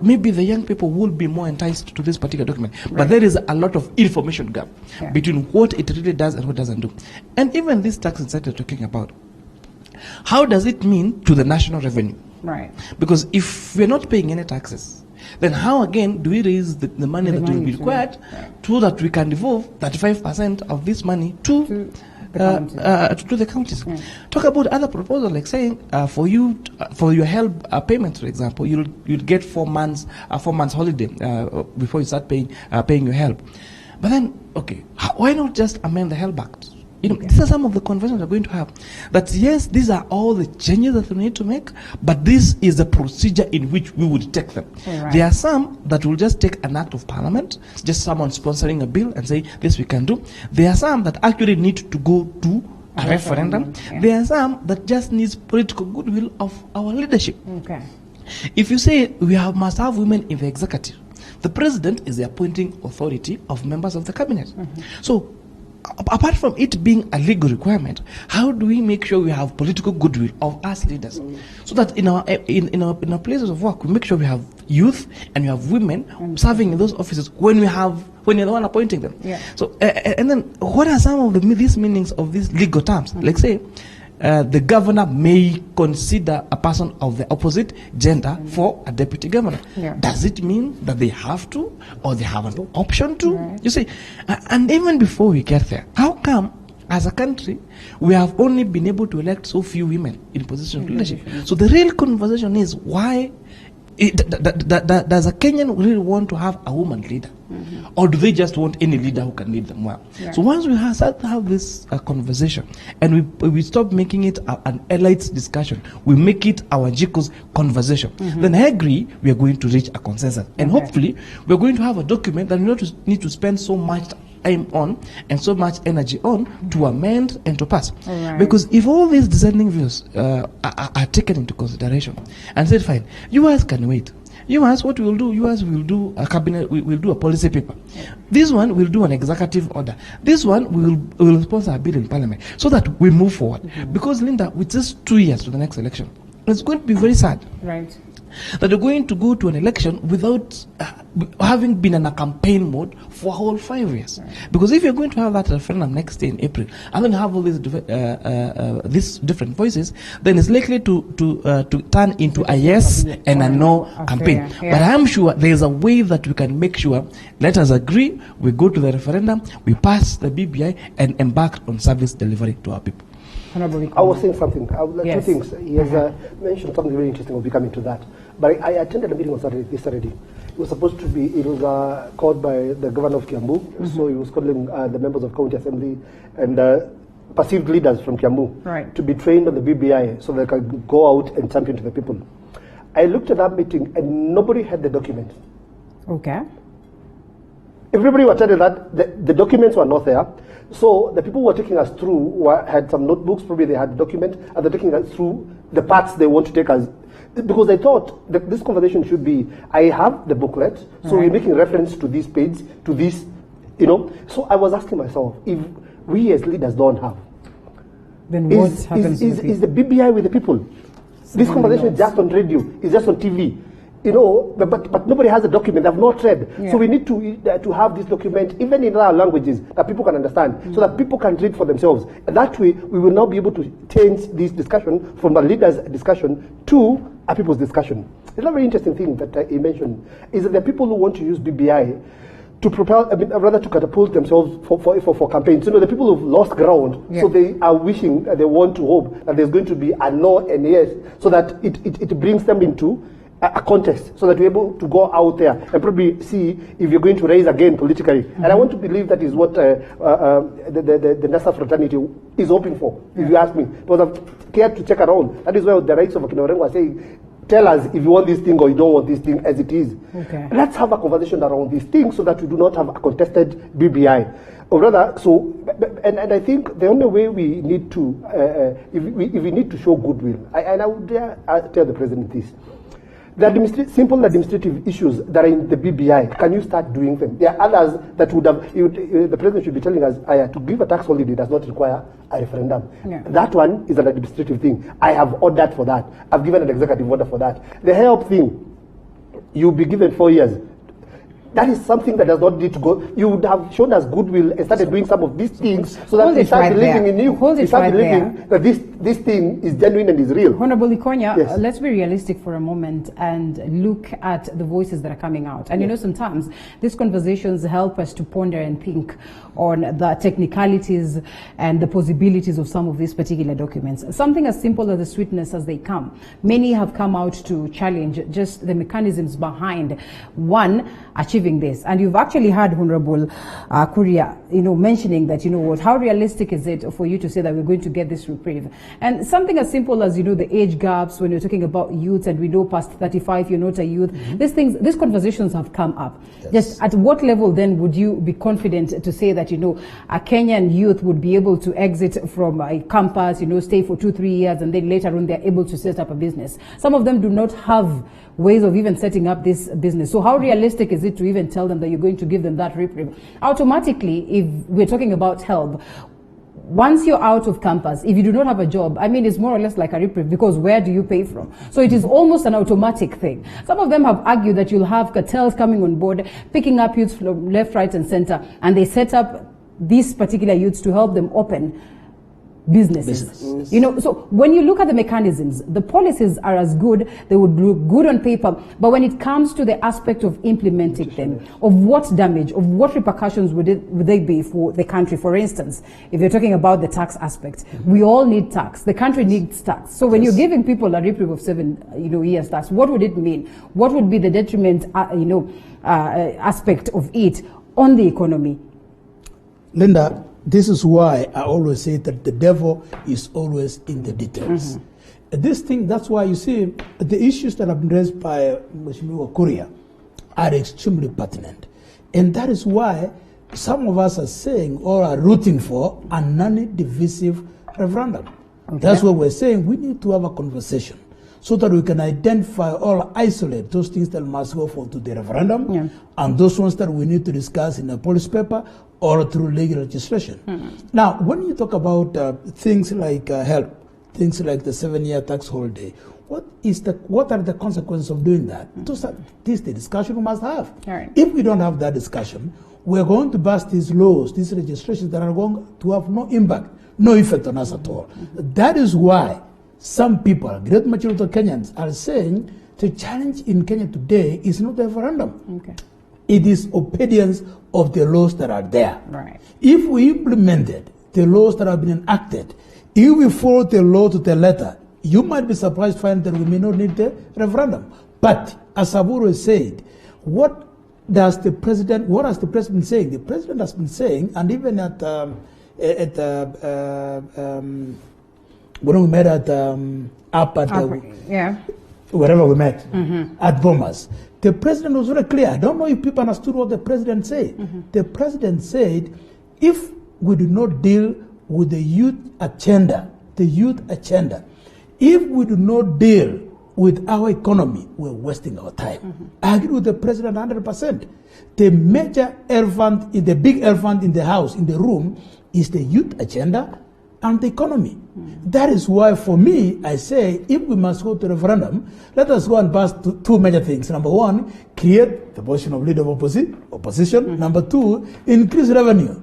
maybe the young people will be more enticed to this particular document. Right. But there is a lot of information gap between what it really does and what it doesn't do. And even this tax incentive you're talking about, how does it mean to the national revenue? Right. Because if we're not paying any taxes, then how again do we raise the money that will be required so that we can devolve 35% of this money to the counties? Talk about other proposals, like saying for your help payments, for example, you'll get 4 months holiday before you start paying your help. But then, okay, why not just amend the Help Act? These are some of the conversations we're going to have. That yes, these are all the changes that we need to make, but this is the procedure in which we would take them. Right. There are some that will just take an act of parliament, just someone sponsoring a bill and say, this we can do. There are some that actually need to go to a referendum. There are some that just needs political goodwill of our leadership. Okay. If you say must have women in the executive, the president is the appointing authority of members of the cabinet. So apart from it being a legal requirement, how do we make sure we have political goodwill of us leaders, so that in our places of work we make sure we have youth and we have women serving in those offices when you're the one appointing them. So and then what are some of these meanings of these legal terms? Like say, the governor may consider a person of the opposite gender for a deputy governor. Does it mean that they have to, or they have an option to? You see, and even before we get there, how come as a country we have only been able to elect so few women in positions of leadership? So the real conversation is, why does a Kenyan really want to have a woman leader? Or do they just want any leader who can lead them well? So once we start to have this conversation, and we stop making it an elite discussion, we make it our Jiko's conversation, then I agree we are going to reach a consensus. And hopefully we are going to have a document that we don't need to spend so much time on and so much energy on to amend and to pass. Because if all these dissenting views are taken into consideration and said, fine, you guys can wait. You guys, what we'll do, you guys will do a cabinet, we'll do a policy paper. This one will do an executive order. This one will sponsor a bill in parliament, so that we move forward. Because, Linda, with just 2 years to the next election, it's going to be very sad. Right. that you're going to go to an election without having been in a campaign mode for a whole 5 years. Right. Because if you're going to have that referendum next year in April, and then have all these different voices, then it's likely to turn into a yes and a no campaign. Yeah. But I'm sure there's a way that we can make sure, let us agree, we go to the referendum, we pass the BBI, and embark on service delivery to our people. I was saying something. Two things. He has mentioned something very interesting. We'll be coming to that. But I attended a meeting on Saturday. It was supposed to be, it was called by the governor of Kiambu. So he was calling the members of county assembly and perceived leaders from Kiambu to be trained on the BBI so they could go out and champion to the people. I looked at that meeting and nobody had the documents. Okay. Everybody was telling that the documents were not there. So the people who were taking us through had some notebooks, probably they had documents, and they're taking us through the parts they want to take us. Because I thought that this conversation should be, I have the booklet, so we're making reference to this page, to this, So I was asking myself, if we as leaders don't have, then what happens is the BBI with the people? This conversation is just on radio, it's just on TV. But nobody has a document. They've not read. Yeah. So we need to have this document, even in other languages, that people can understand, so that people can read for themselves. And that way, we will now be able to change this discussion from a leader's discussion to a people's discussion. It's a very interesting thing that he mentioned, is that there are people who want to use BBI to propel, rather to catapult themselves for campaigns. The people who've lost ground, so they are wishing, they want to hope that there's going to be a no and yes, so that it brings them into a contest, so that we're able to go out there and probably see if you're going to raise again politically. And I want to believe that is what the NASA fraternity is hoping for, if you ask me. Because I've cared to check around. That is why the rights of Akinorengo are saying, tell us if you want this thing or you don't want this thing as it is. Okay. Let's have a conversation around these things so that we do not have a contested BBI. Or rather, and I think the only way we need to, if we need to show goodwill, and I would dare tell the president this, the simple administrative issues that are in the BBI, can you start doing them? There are others that would have, the president should be telling us, to give a tax holiday does not require a referendum. Yeah. That one is an administrative thing. I have ordered for that. I've given an executive order for that. The help thing, you'll be given 4 years. That is something that does not need to go. You would have shown us goodwill and started doing some of these things so that we start believing in you. We start believing that this thing is genuine and is real. Honorable Ikonya, let's be realistic for a moment and look at the voices that are coming out. And sometimes these conversations help us to ponder and think on the technicalities and the possibilities of some of these particular documents. Something as simple as the sweetness as they come. Many have come out to challenge just the mechanisms behind achieving this. And you've actually had Honorable Kuria, mentioning that, how realistic is it for you to say that we're going to get this reprieve? And something as simple as, the age gaps when you're talking about youth, and we know past 35, you're not a youth. These conversations have come up. Yes. Just at what level then would you be confident to say that, a Kenyan youth would be able to exit from a campus, stay for 2-3 years, and then later on they're able to set up a business? Some of them do not have ways of even setting up this business. So how realistic is it to even tell them that you're going to give them that reprieve? Automatically, if we're talking about help, once you're out of campus, if you do not have a job, it's more or less like a reprieve, because where do you pay from? So it is almost an automatic thing. Some of them have argued that you'll have cartels coming on board, picking up youths from left, right, and center, and they set up these particular youths to help them open businesses. So when you look at the mechanisms, the policies are as good, they would look good on paper, but when it comes to the aspect of implementing them, of what damage, of what repercussions would they be for the country? For instance, if you're talking about the tax aspect, we all need tax. The country needs tax. So when you're giving people a reprieve of 7 years tax, what would it mean? What would be the detriment, aspect of it on the economy? Linda, this is why I always say that the devil is always in the details. This thing, that's why you see the issues that have been raised by Mheshimiwa Kuria are extremely pertinent. And that is why some of us are saying or are rooting for a non-divisive referendum. Okay. That's what we're saying. We need to have a conversation so that we can identify or isolate those things that must go to the referendum and those ones that we need to discuss in a policy paper or through legal legislation. Now, when you talk about things like help, things like the 7-year tax holiday, what are the consequences of doing that? This is the discussion we must have. Right. If we don't have that discussion, we're going to pass these laws, these registrations that are going to have no impact, no effect on us at all. That is why some people, a great majority of Kenyans, are saying the challenge in Kenya today is not a referendum. Okay. It is obedience of the laws that are there. Right. If we implemented the laws that have been enacted, if we follow the law to the letter, you might be surprised to find that we may not need the referendum. But as I've always said, what has the president been saying? The president has been saying, and even when we met at wherever we met at Bomas, the president was very clear. I don't know if people understood what the president said. The president said, if we do not deal with the youth agenda, if we do not deal with our economy, we're wasting our time. I agree with the president 100%. The major elephant, the big elephant in the house, in the room, is the youth agenda and the economy. That is why, for me, I say, if we must go to referendum, let us go and pass two major things. Number one, create the position of leader of opposition. Number two, increase revenue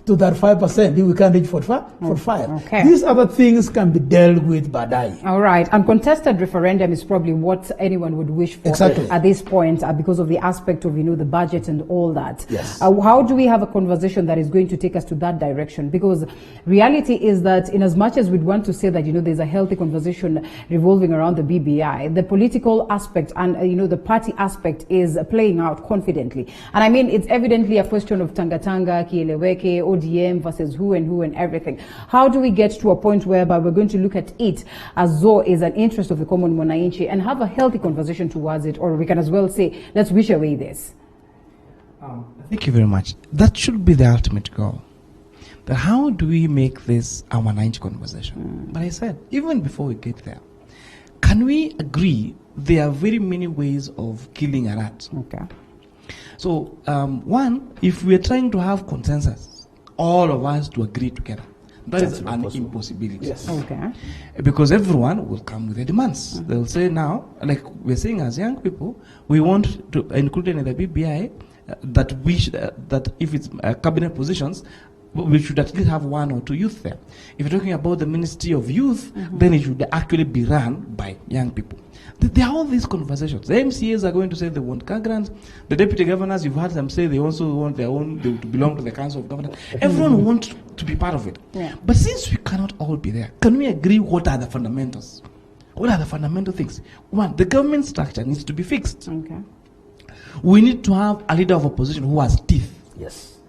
to that 5%, if we can't reach 45. Okay. These other things can be dealt with by Badai. All right. Uncontested referendum is probably what anyone would wish for at this point because of the aspect of, the budget and all that. Yes. How do we have a conversation that is going to take us to that direction? Because reality is that in as much as we'd want to say that, there's a healthy conversation revolving around the BBI, the political aspect and, the party aspect is playing out confidently. And I mean, it's evidently a question of Tanga, Kieleweke, ODM versus who and everything. How do we get to a point whereby we're going to look at it as though is an interest of the common mwananchi and have a healthy conversation towards it, or we can as well say, let's wish away this? Thank you very much. That should be the ultimate goal. But how do we make this a mwananchi conversation? But I said, even before we get there, can we agree there are very many ways of killing a rat? Okay. So, one, if we are trying to have consensus, all of us to agree together, that's an impossibility. Yes. Okay. Because everyone will come with their demands. They'll say now, like we're saying as young people, we want to include in the BBI that if it's cabinet positions, we should at least have one or two youth there. If you're talking about the Ministry of Youth, then it should actually be run by young people. There are all these conversations. The MCAs are going to say they want car grants. The deputy governors, you've heard them say they also want their own, they to belong to the Council of Governors. Everyone wants to be part of it. Yeah. But since we cannot all be there, can we agree what are the fundamentals? What are the fundamental things? One, the government structure needs to be fixed. Okay. We need to have a leader of opposition who has teeth. Yes.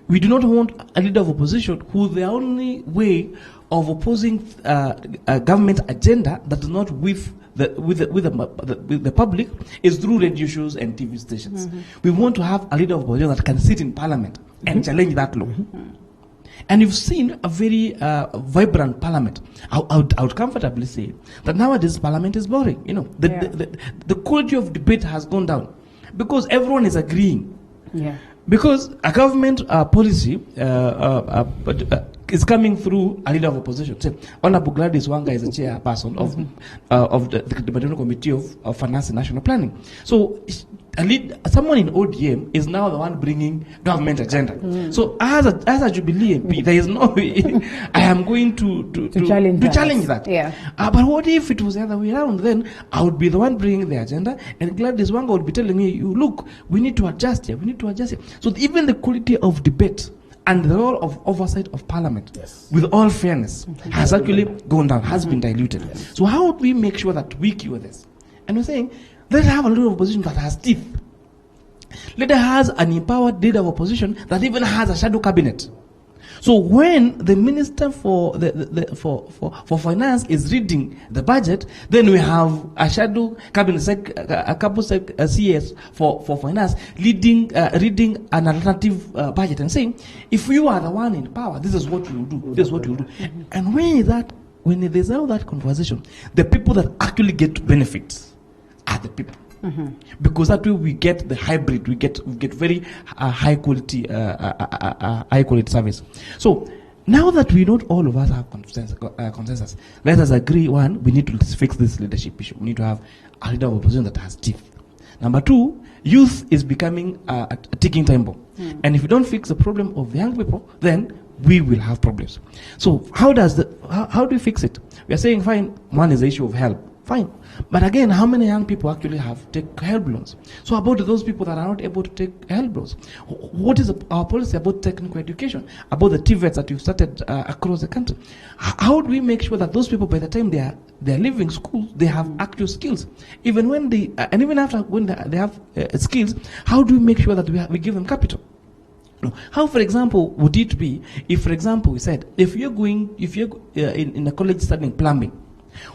We do not want a leader of opposition who the only way of opposing a government agenda that is not with the public is through radio shows and TV stations. We want to have a leader of opposition that can sit in parliament and challenge that law. And you've seen a very vibrant parliament. I would comfortably say that nowadays parliament is boring. The quality of debate has gone down because everyone is agreeing. Yeah. Because a government policy is coming through a leader of opposition. Say, Honorable Gladys Wanga is a chairperson of the Department Committee of Finance and National Planning. So someone in ODM is now the one bringing government agenda. So as a Jubilee MP, there is no way I am going to challenge that. Yeah. But what if it was the other way around? Then I would be the one bringing the agenda, and Gladys Wanga would be telling me, look, we need to adjust here, So even the quality of debate and the role of oversight of parliament, with all fairness, has actually gone down, has been diluted. So how would we make sure that we cure this? And we're saying, let's have a leader of opposition that has teeth. Let us has an empowered leader of opposition that even has a shadow cabinet. So when the minister for finance is reading the budget, then we have a shadow cabinet, a couple CS for finance reading an alternative budget and saying, if you are the one in power, this is what you will do. This is what you will do. And when there's all that conversation, the people that actually get to benefit are the people. Because that way we get the hybrid, we get very high quality service. So now that we not all of us have consensus, let us agree, one, we need to fix this leadership issue. We need to have a leader of opposition that has teeth. Number two, youth is becoming a ticking time bomb. And if we don't fix the problem of the young people, then we will have problems. So how do we fix it? We are saying, fine, one is the issue of help. Fine. But again, how many young people actually take help loans? So about those people that are not able to take help loans, what is our policy about technical education, about the TVETs that you've started across the country? How do we make sure that those people, by the time they are leaving school, they have actual skills? Even when and even after when they have skills, how do we make sure that we give them capital? How, for example, would it be if, for example, we said, if you're in a college studying plumbing,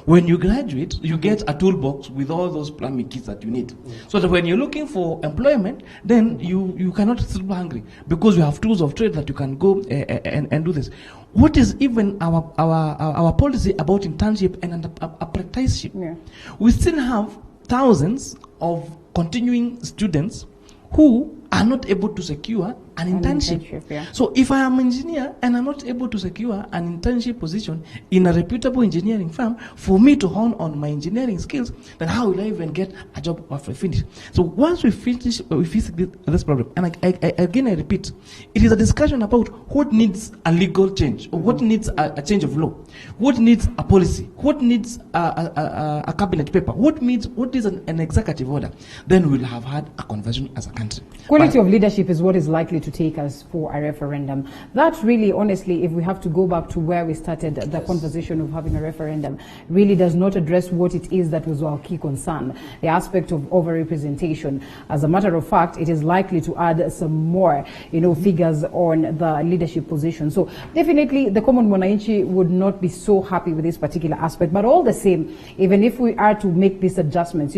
when you graduate, you get a toolbox with all those plumbing kits that you need. So that when you're looking for employment, then you cannot sleep hungry because you have tools of trade that you can go and do this. What is even our policy about internship and apprenticeship? Yeah. We still have thousands of continuing students who are not able to secure an internship. Yeah. So if I am an engineer and I'm not able to secure an internship position in a reputable engineering firm for me to hone on my engineering skills, then how will I even get a job after I finish? So once we fix this problem, and I repeat, it is a discussion about what needs a legal change, or what needs a change of law, what needs a policy, what needs a cabinet paper, what is an executive order. Then we'll have had a conversion as a country. Quality of leadership is what is likely to take us for a referendum. That really, honestly, if we have to go back to where we started the conversation of having a referendum, really does not address what it is that was our key concern, the aspect of overrepresentation. As a matter of fact, it is likely to add some more, figures on the leadership position. So definitely the common Mwananchi would not be so happy with this particular aspect. But all the same, even if we are to make these adjustments,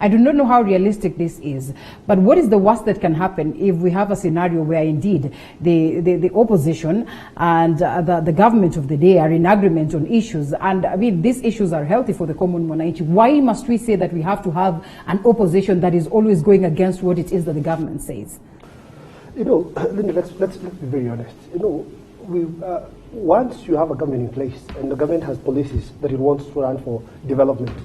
I do not know how realistic this is. But what is the worst that can happen if we have a scenario where indeed the opposition and the government of the day are in agreement on issues, and I mean these issues are healthy for the common Mwananchi? Why must we say that we have to have an opposition that is always going against what it is that the government says? Linda, let's be very honest. Once you have a government in place and the government has policies that it wants to run for development,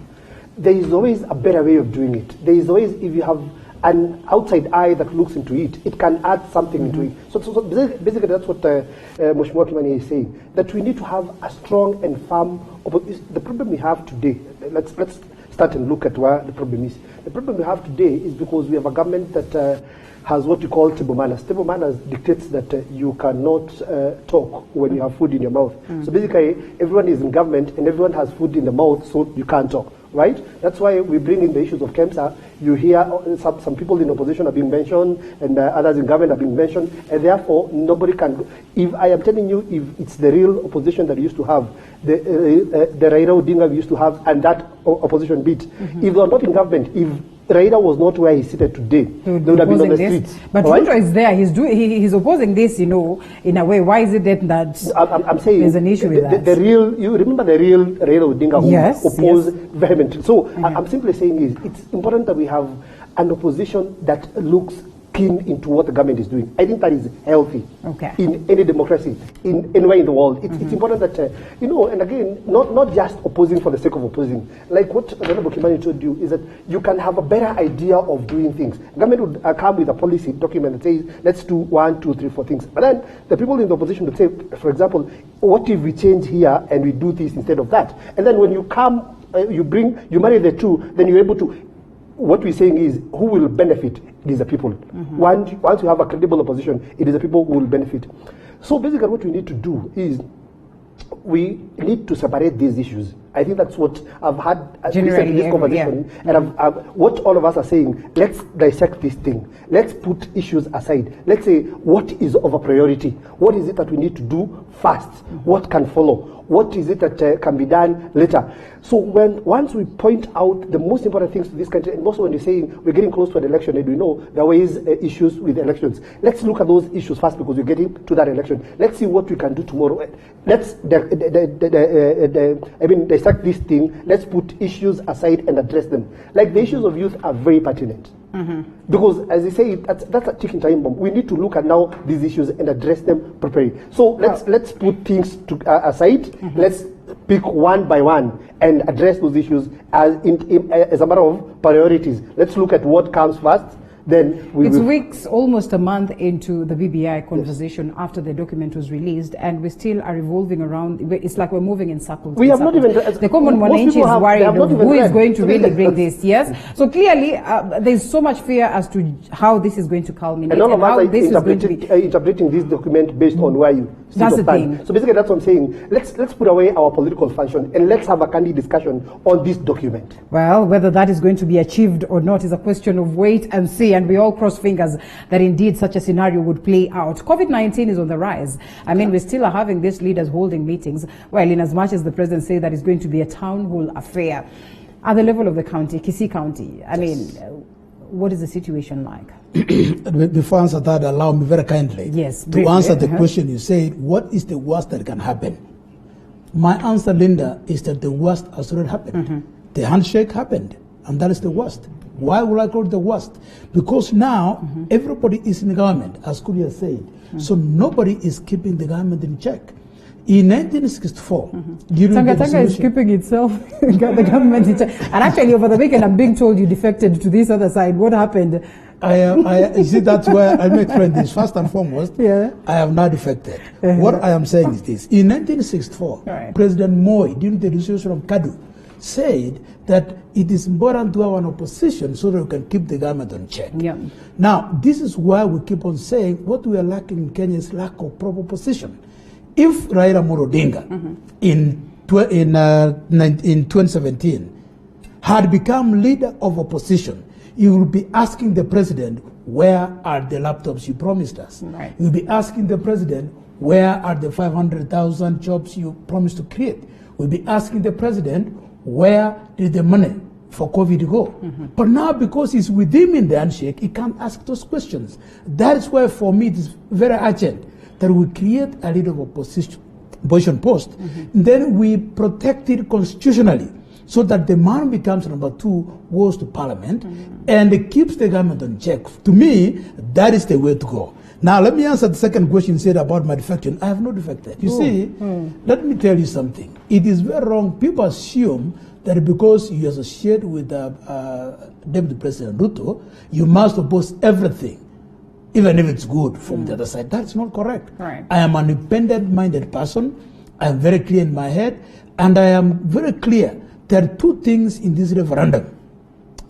there is always a better way of doing it. There is always, if you have an outside eye that looks into it, it can add something into it. So basically that's what Mheshimiwa Kimani is saying, that we need to have a strong and firm opposition. The problem we have today, let's start and look at where the problem is. The problem we have today is because we have a government that has what you call table manners. Table manners dictates that you cannot talk when you have food in your mouth. So basically everyone is in government and everyone has food in the mouth, so you can't talk. Right? That's why we bring in the issues of KEMSA. You hear some people in opposition are being mentioned and others in government are being mentioned, and therefore nobody can. If I am telling you, if it's the real opposition that we used to have, the Raila Odinga we used to have, and that opposition beat, if they are not in government, if Raila was not where he's seated today, they would have been on the streets. But right? Ruto is there. He's opposing this, in a way. Why is it that I'm saying there's an issue with that? You remember the real Raila Odinga who opposed vehemently. So I'm simply saying it's important that we have an opposition that looks keen into what the government is doing. I think that is healthy in any democracy, anywhere in the world. It's important that, and again, not just opposing for the sake of opposing. Like what Honorable Kimani told you is that you can have a better idea of doing things. Government would come with a policy document that says, let's do 1, 2, 3, 4 things. But then the people in the opposition would say, for example, what if we change here and we do this instead of that? And then when you come, you marry the two, then you're able to. What we're saying is, who will benefit? It is the people. Once you have a credible opposition, it is the people who will benefit. So basically what we need to do is, we need to separate these issues. I think that's what I've had in this conversation. And what all of us are saying, let's dissect this thing. Let's put issues aside. Let's say, what is of a priority? What is it that we need to do first? What can follow? What is it that can be done later? So once we point out the most important things to this country, and also when you're saying we're getting close to an election, and we know there are always issues with elections. Let's look at those issues first because we're getting to that election. Let's see what we can do tomorrow. Let's dissect this thing. Let's put issues aside and address them. Like the issues of youth are very pertinent. Because, as I say, that's a ticking time bomb. We need to look at now these issues and address them properly. So let's put things aside. Let's pick one by one and address those issues as a matter of priorities. Let's look at what comes first. Then it's weeks, almost a month into the BBI conversation after the document was released, and we still are revolving around. It's like we're moving in circles. We have not even. The common Mwananchi is worried of who is going to really bring this. Yes, so clearly there's so much fear as to how this is going to culminate. And all of us are interpreting this document based on where you. That's the thing. So basically, that's what I'm saying. Let's put away our political function and let's have a candid discussion on this document. Well, whether that is going to be achieved or not is a question of wait and see, and we all cross fingers that indeed such a scenario would play out. COVID-19 is on the rise. I mean, we still are having these leaders holding meetings. Well, in as much as the president said that it's going to be a town hall affair at the level of the county, Kisii County. I mean, what is the situation like? Before I answer that, allow me very kindly to answer the question you said, what is the worst that can happen? My answer, Linda, is that the worst has already happened. The handshake happened, and that is the worst. Why would I call it the worst? Because now everybody is in the government, as Kuria said. So nobody is keeping the government in check. In 1964, Tanga is keeping itself, got the government in check. And actually, over the weekend, I'm being told you defected to this other side. What happened? You see, that's where I make friends this. First and foremost, I have not defected. What I am saying is this. In 1964, President Moi, during the resolution of Kadu, said that it is important to have an opposition so that we can keep the government on check. Now, this is why we keep on saying what we are lacking in Kenya is lack of proper opposition. If Raila Amolo Odinga in 2017 had become leader of opposition, he will be asking the president, where are the laptops you promised us? He will be asking the president, where are the 500,000 jobs you promised to create? We'll be asking the president, where did the money for COVID go? But now, because he's with him in the handshake, he can't ask those questions. That is why, for me, it is very urgent that we create a leader of opposition post. Then we protect it constitutionally so that the man becomes number 2, goes to parliament, and keeps the government on check. To me, that is the way to go. Now, let me answer the second question you said about my defection. I have not defected. You see, let me tell you something. It is very wrong. People assume that because you associate with Deputy President Ruto, you must oppose everything, even if it's good from the other side. That's not correct. I am an independent-minded person. I am very clear in my head, and I am very clear there are 2 things in this referendum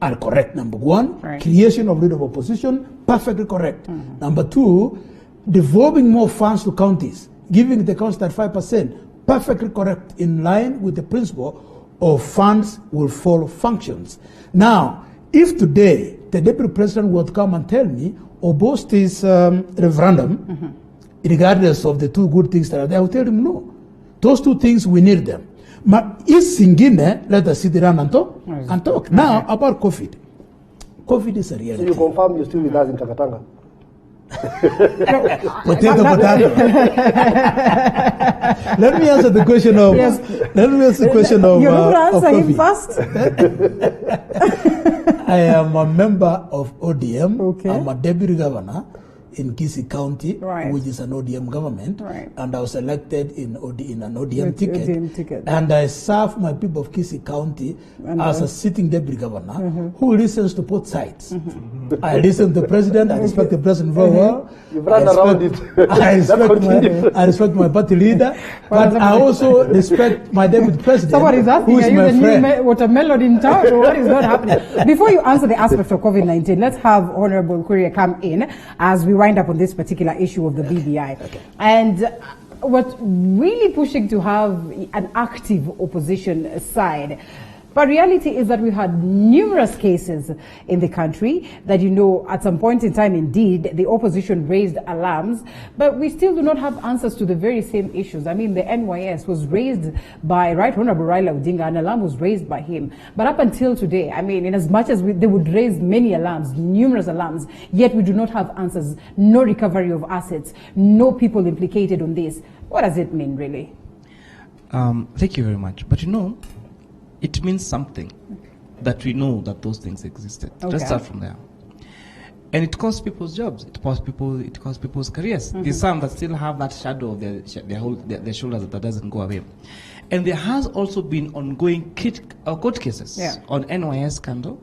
are correct. Number 1, creation of leader of opposition, perfectly correct. Number 2, devolving more funds to counties, giving the counties that 5%, perfectly correct, in line with the principle of funds will follow functions. Now, if today the deputy president would come and tell me, or boast this referendum, regardless of the 2 good things that are there, I will tell him no. Those 2 things, we need them. But is singine, let us sit down and talk. Now, about COVID. COVID is a reality. So you confirm you're still with us in Takatanga? Potato. Let me answer the question of. Let me answer the question of. You're not answer him first. I am a member of ODM. I'm a deputy governor in Kisii County, which is an ODM government, and I was elected in an ODM ticket. And I serve my people of Kisii County as a sitting deputy governor who listens to both sides. I listen to the president. I respect the president very well. You've run around it. I respect my party leader, but I also respect my deputy president. Somebody is asking, who is are you my the friend. new watermelon in town, or what is not happening? Before you answer the aspect of COVID-19, let's have Honorable Kuria come in as we wind up on this particular issue of the BBI. And what's really pushing to have an active opposition side. But reality is that we had numerous cases in the country that, at some point in time, indeed, the opposition raised alarms, but we still do not have answers to the very same issues. I mean, the NYS was raised by Right Honorable Raila Odinga, an alarm was raised by him. But up until today, I mean, in as much as they would raise many alarms, numerous alarms, yet we do not have answers, no recovery of assets, no people implicated on this. What does it mean, really? Thank you very much. But it means something that we know that those things existed. Let's start from there. And it costs people's jobs. It costs people's careers. There's some that still have that shadow of their shoulders that doesn't go away. And there has also been ongoing court cases on NYS scandal.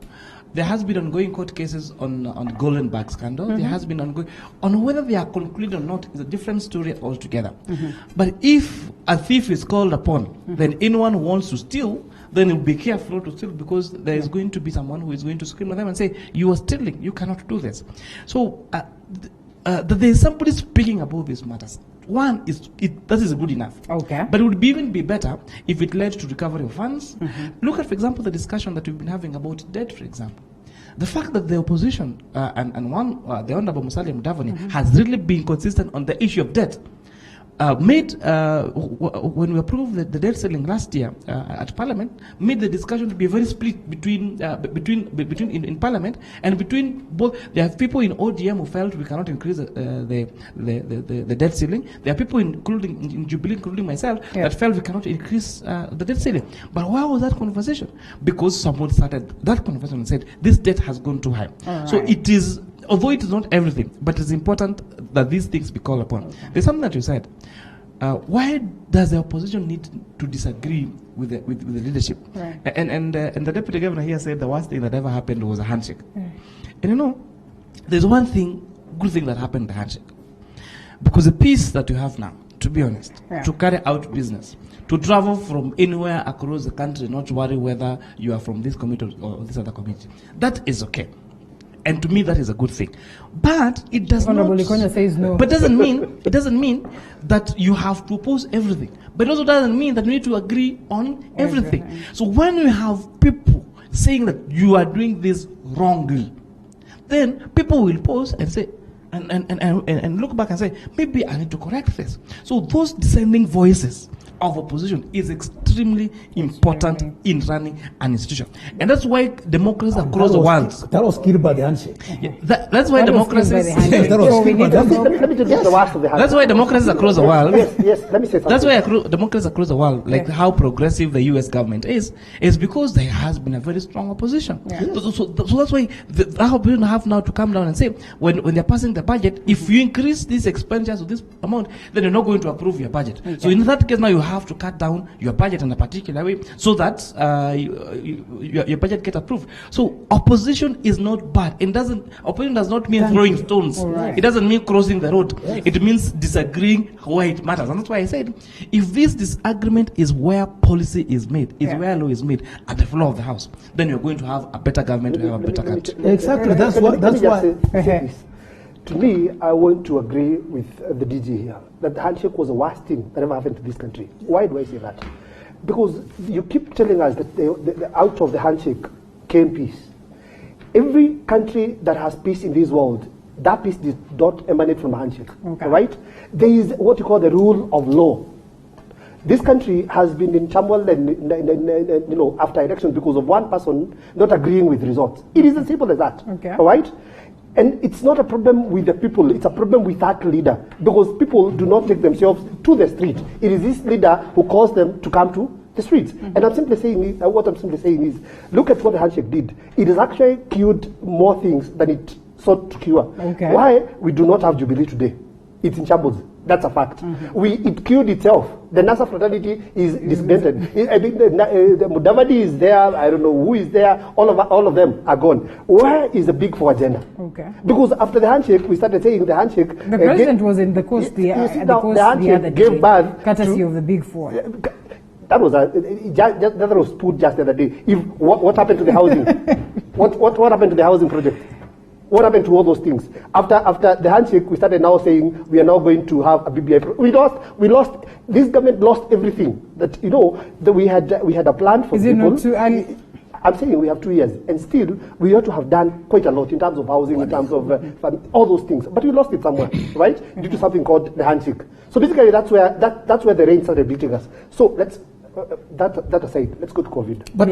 There has been ongoing court cases on Golden Bag scandal. There has been ongoing on whether they are concluded or not is a different story altogether. But if a thief is called upon, then anyone who wants to steal, then you'll be careful to steal, because there is going to be someone who is going to scream at them and say, you are stealing, you cannot do this. So there is somebody speaking about these matters. One is that is good enough. Okay. But it would even be better if it led to recovery of funds. Look at, for example, the discussion that we've been having about debt, for example. The fact that the opposition the Honorable Musalia Mudavadi has really been consistent on the issue of debt. When we approved the debt ceiling last year at Parliament, made the discussion to be very split between in Parliament and between both. There are people in ODM who felt we cannot increase the debt ceiling. There are people including in Jubilee, including myself, that felt we cannot increase the debt ceiling. But why was that conversation? Because someone started that conversation and said this debt has gone too high. So it is. Although it is not everything, but it's important that these things be called upon. There's something that you said. Why does the opposition need to disagree with the leadership? Right. And the deputy governor here said the worst thing that ever happened was a handshake. Right. And you know, there's one good thing that happened in the handshake. Because the peace that you have now, to be honest, to carry out business, to travel from anywhere across the country, not to worry whether you are from this community or this other community, that is okay. And to me, that is a good thing. But it does Honorable Ikonya says no. But it doesn't mean that you have to oppose everything. But it also doesn't mean that you need to agree on everything. So when you have people saying that you are doing this wrongly, then people will pause and say, and look back and say, maybe I need to correct this. So those dissenting voices of opposition is extremely important in running an institution. And that's why democracies across the world... That was killed by the handshake. That's why democracies... That's why democracies across the world... Yes, let me say something. That's why democracies across the world, like how progressive the US government is because there has been a very strong opposition. So that's why the opposition have now to come down and say, when they're passing the budget, if you increase these expenditures to this amount, then you're not going to approve your budget. So in that case now you have to cut down your budget in a particular way so that your budget gets approved. So opposition is not bad. Opposition does not mean throwing stones. It doesn't mean crossing the road. It means disagreeing where it matters. And that's why I said, if this disagreement is where policy is made, is where law is made at the floor of the House, then you're going to have a better government, you have a better country. Exactly. That's why. To me, I want to agree with the DG here that the handshake was the worst thing that ever happened to this country. Why do I say that? Because you keep telling us that out of the handshake came peace. Every country that has peace in this world, that peace did not emanate from a handshake. Right? There is what you call the rule of law. This country has been in turmoil after elections because of one person not agreeing with results. It is as simple as that. Right? And it's not a problem with the people, it's a problem with that leader, because people do not take themselves to the street. It is this leader who calls them to come to the streets. And what I'm simply saying is, look at what the handshake did. It has actually cured more things than it sought to cure. Why we do not have Jubilee today? It's in shambles. That's a fact. It killed itself. The NASA fraternity is disbanded. I think the Mudavadi is there. I don't know who is there. All of them are gone. Where is the big four agenda? Because after the handshake, we started saying the handshake. The president was in the coast. The handshake gave birth courtesy of the big four. That was put just the other day. What happened to the housing? What happened to the housing project? What happened to all those things? After the handshake, we started now saying we are now going to have a BBI. We lost. This government lost everything. That we had a plan for people. Is it not too early? I'm saying we have 2 years, and still we ought to have done quite a lot in terms of housing, in terms of all those things. But we lost it somewhere, right? Due to something called the handshake. So basically, that's where the rain started beating us. So let's. That aside, let's go to COVID. But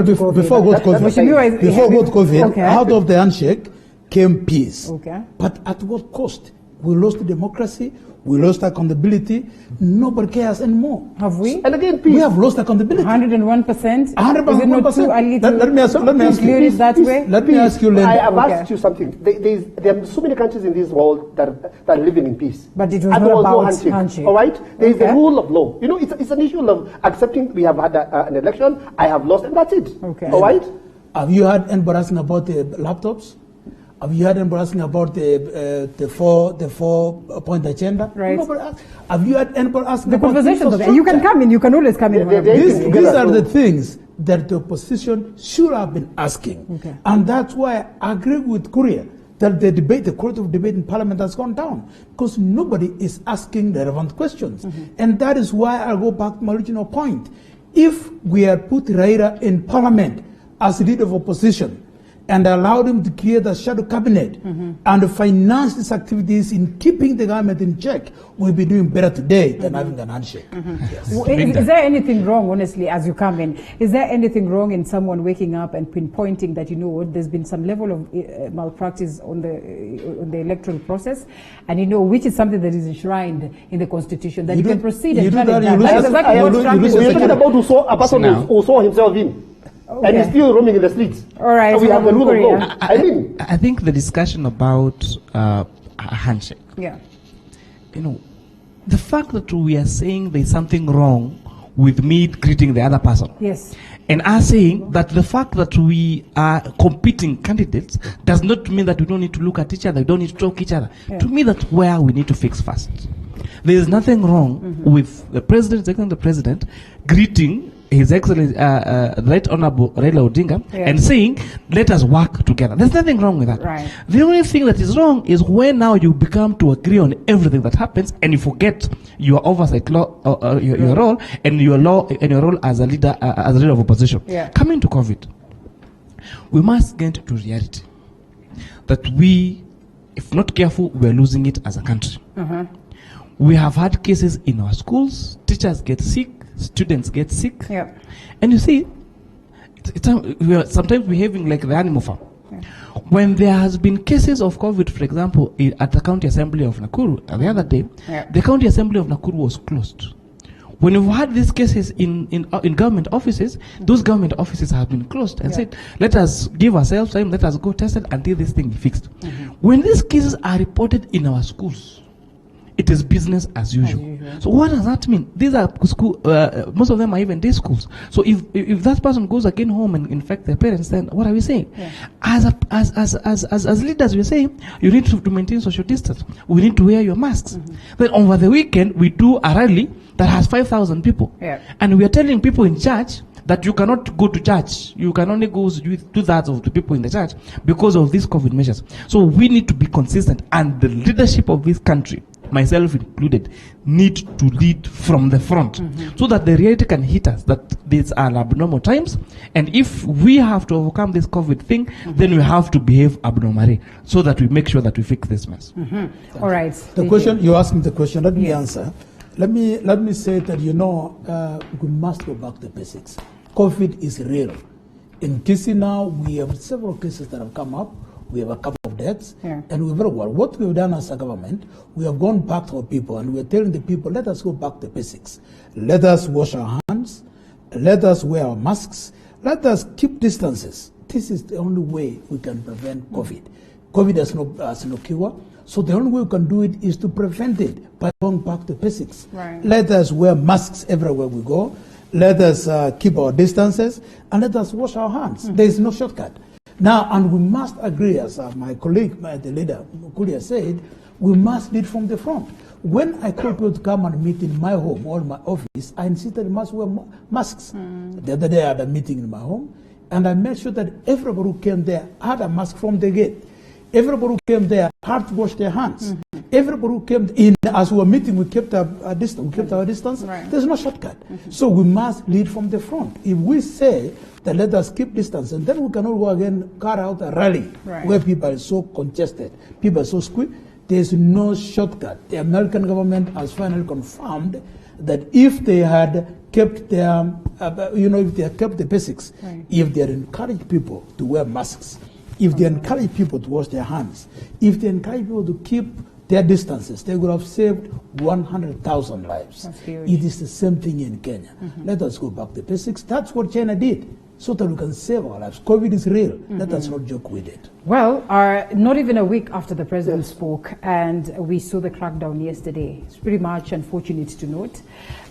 before we go to COVID, out of the handshake came peace. But at what cost? We lost democracy, We lost accountability. Nobody cares anymore. Have we? And again, peace. We have lost accountability. 101%? 101%. Is it not too early to let me ask you. that way? Let me ask you, Linda. I have asked you something. There are so many countries in this world that are living in peace. But it was and not there was about no handshake. All right? There is the rule of law. You know, it's an issue of accepting we have had an election, I have lost, and that's it. Okay. All right? Have you heard anybody asking about the laptops? Have you heard anybody asking about the four-point agenda? Right. Have you heard anybody asking the about conversations of you can come in. You can always come in. These are the things that the opposition should have been asking. Okay. And that's why I agree with Korea that the quality of debate in Parliament has gone down because nobody is asking relevant questions. And that is why I go back to my original point. If we had put Raila in Parliament as leader of opposition and allowed him to create a shadow cabinet and finance these activities in keeping the government in check, we'll be doing better today than having an handshake. Yes. Is there anything wrong, honestly, as you come in? Is there anything wrong in someone waking up and pinpointing that, you know what, there's been some level of malpractice on the electoral process, and you know, which is something that is enshrined in the Constitution, that you can proceed and challenge that? That's exactly what Trump is We're talking about a person who saw himself in. Okay. And he's still roaming in the streets. All right. So we have the rule of law. I think the discussion about a handshake. Yeah. You know, the fact that we are saying there's something wrong with me greeting the other person. Yes. And are saying that the fact that we are competing candidates does not mean that we don't need to look at each other, we don't need to talk each other. Yeah. To me, that's where we need to fix first. There is nothing wrong with the president greeting His Excellency, Right Honorable Raila Odinga, and saying, let us work together. There's nothing wrong with that. Right. The only thing that is wrong is when now you become to agree on everything that happens and you forget your oversight law, your role and your role as a leader of opposition. Yeah. Coming to COVID, we must get to reality that we, if not careful, we are losing it as a country. We have had cases in our schools, teachers get sick, students get sick. Yeah. And you see, we are sometimes behaving like the animal farm. Yeah. When there has been cases of COVID, for example, at the County Assembly of Nakuru the other day, the County Assembly of Nakuru was closed. When you've had these cases in government offices, those government offices have been closed and said, let us give ourselves time, let us go test it until this thing is fixed. When these cases are reported in our schools, it is business as usual. So what does that mean? These are school, most of them are even day schools. So if that person goes again home and infect their parents, then what are we saying? As leaders, we're saying you need to maintain social distance. We need to wear your masks. Then over the weekend, we do a rally that has 5,000 people. And we are telling people in church that you cannot go to church. You can only go with 2/3 of the people in the church because of these COVID measures. So we need to be consistent, and the leadership of this country, myself included, need to lead from the front so that the reality can hit us that these are abnormal times, and if we have to overcome this COVID thing, then we have to behave abnormally so that we make sure that we fix this mess. All right. The question, you asked me the question, let me answer. Let me say that, you know, we must go back to basics. COVID is real. In Kisii now, we have several cases that have come up. We have a couple of deaths, and we're very well. What we've done as a government, we have gone back to our people, and we're telling the people, let us go back to basics. Let us wash our hands. Let us wear our masks. Let us keep distances. This is the only way we can prevent COVID. COVID has no cure, so the only way we can do it is to prevent it by going back to basics. Let us wear masks everywhere we go. Let us keep our distances, and let us wash our hands. There is no shortcut. Now, and we must agree, as my colleague, the leader, Kuria, said, we must lead from the front. When I called people to come and meet in my home or my office, I insisted they must wear masks. The other day I had a meeting in my home, and I made sure that everybody who came there had a mask from the gate. Everybody who came there had to wash their hands. Everybody who came in, as we were meeting, we kept our distance. We kept our distance. There's no shortcut. So we must lead from the front. If we say that let us keep distance, and then we cannot go again carry out a rally where people are so congested, people are so squeezed. There's no shortcut. The American government has finally confirmed that if they had kept their, if they had kept the basics, if they had encouraged people to wear masks, if they encourage people to wash their hands, if they encourage people to keep their distances, they would have saved 100,000 lives. That's huge. It is the same thing in Kenya. Let us go back to basics. That's what China did, so that we can save our lives. COVID is real. Let us not joke with it. Well, not even a week after the president spoke, and we saw the crackdown yesterday. It's pretty much unfortunate to note.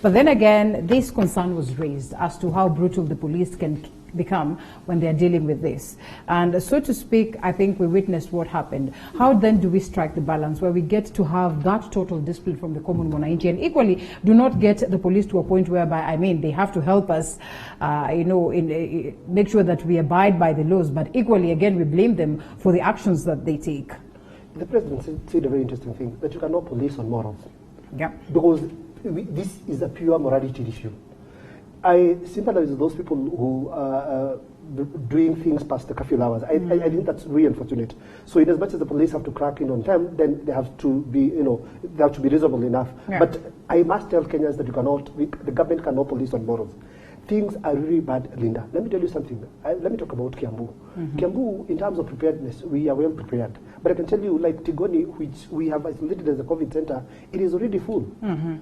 But then again, this concern was raised as to how brutal the police can become when they're dealing with this. And so to speak, I think we witnessed what happened. How then do we strike the balance where we get to have that total discipline from the common mwananchi, and equally do not get the police to a point whereby, I mean, they have to help us, make sure that we abide by the laws, but equally, again, we blame them for the actions that they take. The president said a very interesting thing, that you cannot police on morals. Yeah. Because this is a pure morality issue. I sympathize with those people who are doing things past the curfew hours. I think that's really unfortunate. So in as much as the police have to crack in on time, then they have to be, they have to be reasonable enough. Yeah. But I must tell Kenyans that the government cannot police on morals. Things are really bad, Linda. Let me tell you something. Let me talk about Kiambu. Kiambu, in terms of preparedness, we are well prepared. But I can tell you, like Tigoni, which we have isolated as a COVID center, it is already full,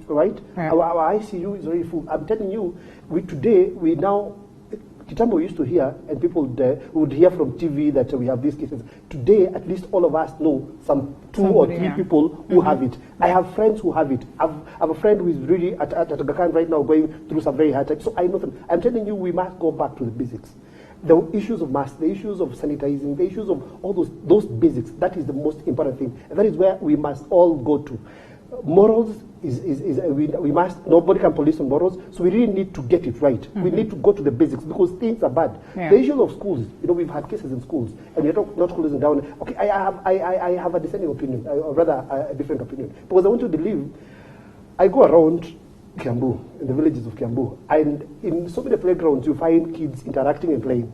right? Yeah. Our ICU is already full. I'm telling you, we now, Kitambo used to hear, and people would hear from TV that we have these cases. Today, at least all of us know two or three people who have it. I have friends who have it. I have a friend who is really at Aga Khan right now going through some very hard times. So I know them. I'm telling you, we must go back to the basics. The issues of masks, the issues of sanitizing, the issues of all those basics, that is the most important thing. And that is where we must all go to. Morals we must, nobody can police on morals, so we really need to get it right. We need to go to the basics because things are bad. Yeah. The issues of schools, we've had cases in schools, and we're not closing down. Okay, I have a dissenting opinion, or rather a different opinion, because I want to believe. I go around Kiambu, in the villages of Kiambu, and in so many playgrounds you find kids interacting and playing,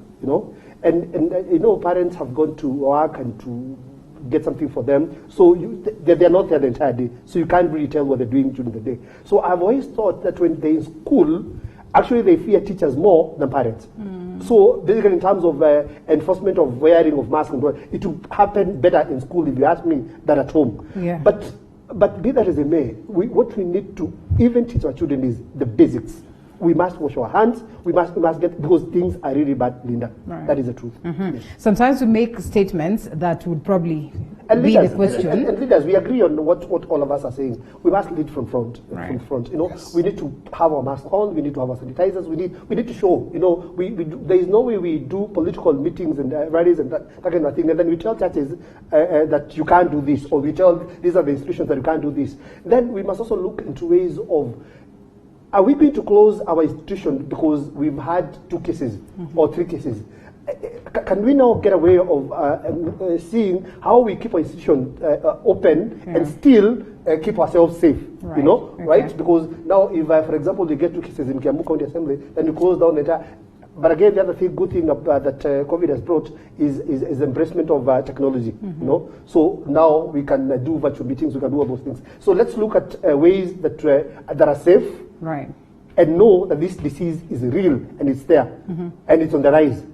and parents have gone to work and to get something for them, so they're not there the entire day, so you can't really tell what they're doing during the day. So I've always thought that when they're in school, actually they fear teachers more than parents. So basically in terms of enforcement of wearing of masks, it will happen better in school, if you ask me, than at home. Yeah. But be that as it may, what we need to even teach our children is the basics. We must wash our hands. We must get, because things are really bad, Linda. Right. That is the truth. Yes. Sometimes we make statements that would probably be the question. And leaders, we agree on what all of us are saying. We must lead from front. Right. From front. Yes. We need to have our masks on. We need to have our sanitizers. We need to show. There is no way we do political meetings and rallies and that kind of thing, and then we tell churches that you can't do this, or we tell these are the institutions that you can't do this. Then we must also look into ways of. Are we going to close our institution because we've had 2 cases or 3 cases? Can we now get a way of seeing how we keep our institution open and still keep ourselves safe? Right. Right? Because now, if, for example, we get 2 cases in Kiambu County Assembly, then you close down the entire. But again, the other good thing that COVID has brought is embracement of technology. So now we can do virtual meetings, we can do all those things. So let's look at ways that are safe, right, and know that this disease is real and it's there and it's on the rise.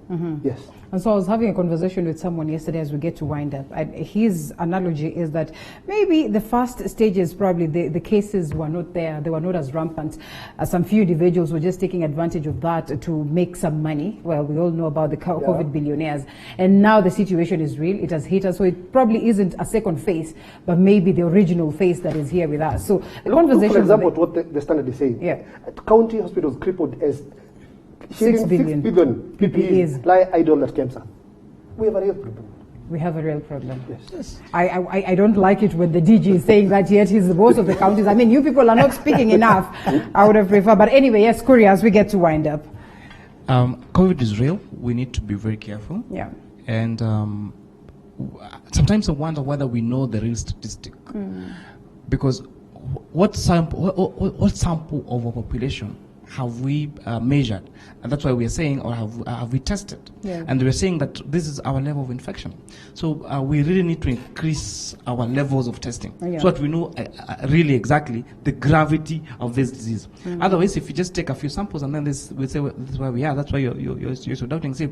Yes. And so I was having a conversation with someone yesterday as we get to wind up. And his analogy is that maybe the first stages, probably the cases were not there. They were not as rampant. Some few individuals were just taking advantage of that to make some money. Well, we all know about the COVID billionaires. And now the situation is real. It has hit us. So it probably isn't a second phase, but maybe the original phase that is here with us. So the conversation. For example, what the standard is saying. Yeah. County hospitals crippled as 6 billion PPEs lie idle at KEMSA. We have a real problem. We have a real problem. Yes. I don't like it when the DG is saying that, yet he's the boss of the counties. I mean, you people are not speaking enough. I would have preferred. But anyway, yes, Korea, as we get to wind up. COVID is real. We need to be very careful. Yeah. And sometimes I wonder whether we know the real statistic. Because what sample of our population have we measured? And that's why we are saying, or have we tested? Yeah. And we're saying that this is our level of infection. So we really need to increase our levels of testing so that we know really exactly the gravity of this disease. Otherwise, if you just take a few samples and then we say, well, this is where we are, that's why you're so doubting, say,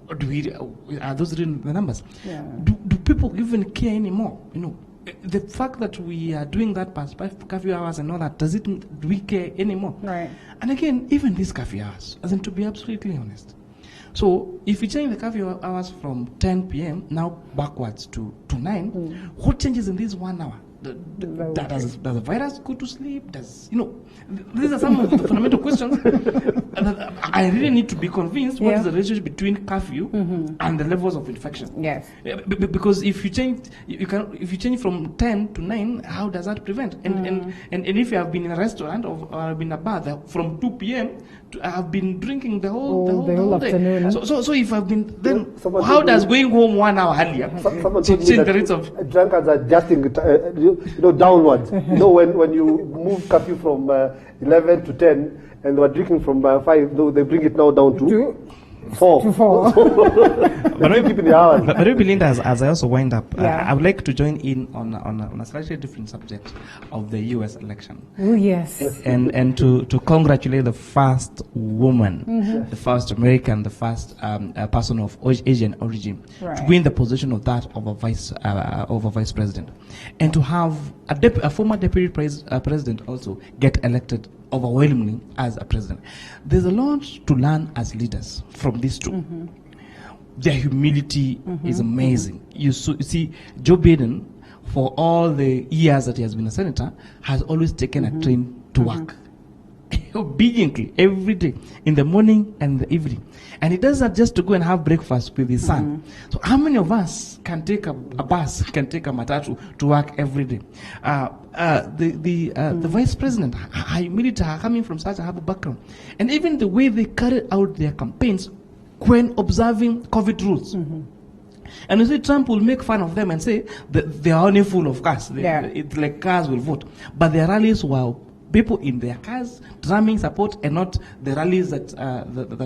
are those really the numbers? Yeah. Do people even care anymore? the fact that we are doing that past 5 curfew hours and all that, do we care anymore? Right. And again, even these curfew hours, as in, to be absolutely honest. So if you change the curfew hours from 10 p.m. now backwards to 9, what changes in this 1 hour? Does the virus go to sleep? These are some of the fundamental questions that I really need to be convinced what is the relationship between curfew and the levels of infection. Yes. Because if you change from 10 to 9, how does that prevent? And if you have been in a restaurant or been in a bar from 2 p.m. I have been drinking the whole day. Afternoon. So if I've been, then how does going home 1 hour earlier change the rates of drunkards are adjusting downwards. When you move curfew from 11 to 10 and they were drinking from 5, they bring it now down to 4. To 4. But keeping the hours. But Belinda, as I also wind up, I would like to join in on a slightly different subject of the U.S. election. Oh yes. And to congratulate the first woman, the first American, the first person of Asian origin to win the position of that of a vice president, and to have a former deputy president also get elected overwhelmingly as a president. There's a lot to learn as leaders from these two. Their humility is amazing. You see, Joe Biden, for all the years that he has been a senator, has always taken a train to work. Obediently, every day, in the morning and the evening. And he does that just to go and have breakfast with his son. So how many of us can take a bus, can take a matatu to work every day? The vice president, her humility, her coming from such a humble background, and even the way they carried out their campaigns when observing COVID rules. And you see, Trump will make fun of them and say that they are only full of cars. It's like cars will vote. But their rallies were people in their cars drumming support, and not the rallies that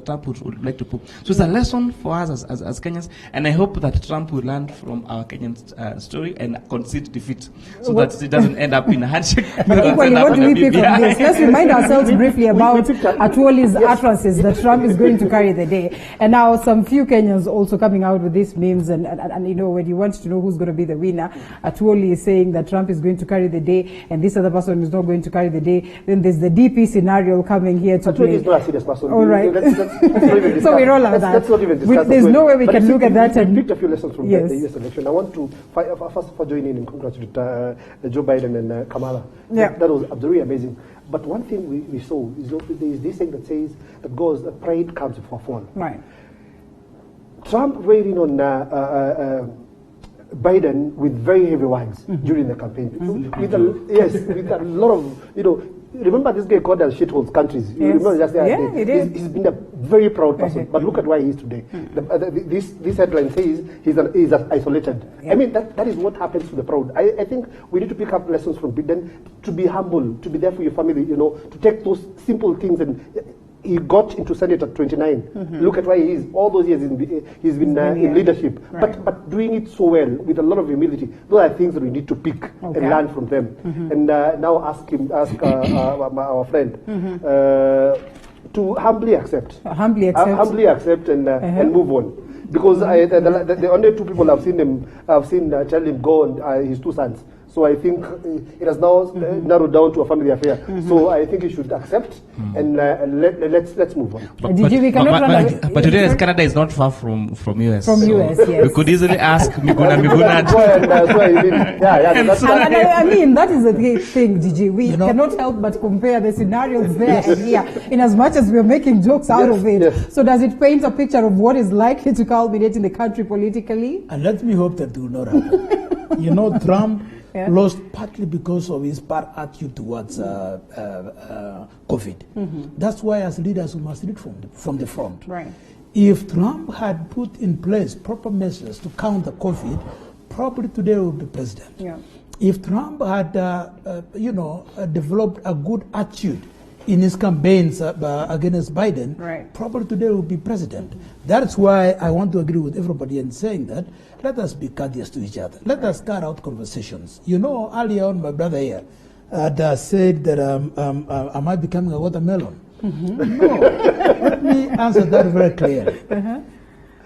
Trump would like to put. So it's a lesson for us as Kenyans, and I hope that Trump will learn from our Kenyan story and concede defeat, so that it doesn't end up in a handshake. But equally, what do we pick from this? Let's remind ourselves briefly about Atuoli's utterances that Trump is going to carry the day. And now some few Kenyans also coming out with these memes, and when you want to know who's going to be the winner, Atuoli is saying that Trump is going to carry the day, and this other person is not going to carry the day. Then there's the DP scenario coming here to play. He's not a serious person. All right. So we roll out that. Let's not even discuss there's no way we can look at that. We picked a few lessons from the US election. I want to first of all join in and congratulate Joe Biden and Kamala. That was very amazing. But one thing we saw is there is this thing that says that goes pride comes before fall. Right. Trump weighed in on Biden with very heavy words during the campaign. With a lot of, remember this guy called us shitholes countries. You remember just he's been a very proud person, but look at where he is today. This headline says he's isolated. I mean, that is what happens to the proud. I think we need to pick up lessons from Biden, to be humble, to be there for your family, to take those simple things. And he got into Senate at 29. Look at where he is. All those years he's been in leadership, but doing it so well with a lot of humility. Those are things that we need to pick and learn from them. And now ask our friend to humbly accept, and move on. Because the only two people I've seen tell him go on his two sons. So I think it has now narrowed down to a family affair. So I think he should accept and let's move on. But today, Canada is not far from US. From US, yes. We could easily ask Miguna. I mean, that is the thing, Gigi. We cannot help but compare the scenarios there and here, in as much as we are making jokes out of it. Yes. So does it paint a picture of what is likely to culminate in the country politically? And let me hope that it will not happen. Trump lost partly because of his bad attitude towards COVID. That's why as leaders we must lead from the front. Right. If Trump had put in place proper measures to counter COVID, probably today he would be president. Yeah. If Trump had developed a good attitude in his campaigns against Biden, probably today will be president. That's why I want to agree with everybody in saying that let us be courteous to each other. Let us start out conversations. Earlier on, my brother here had said that am I becoming a watermelon? No. Let me answer that very clearly.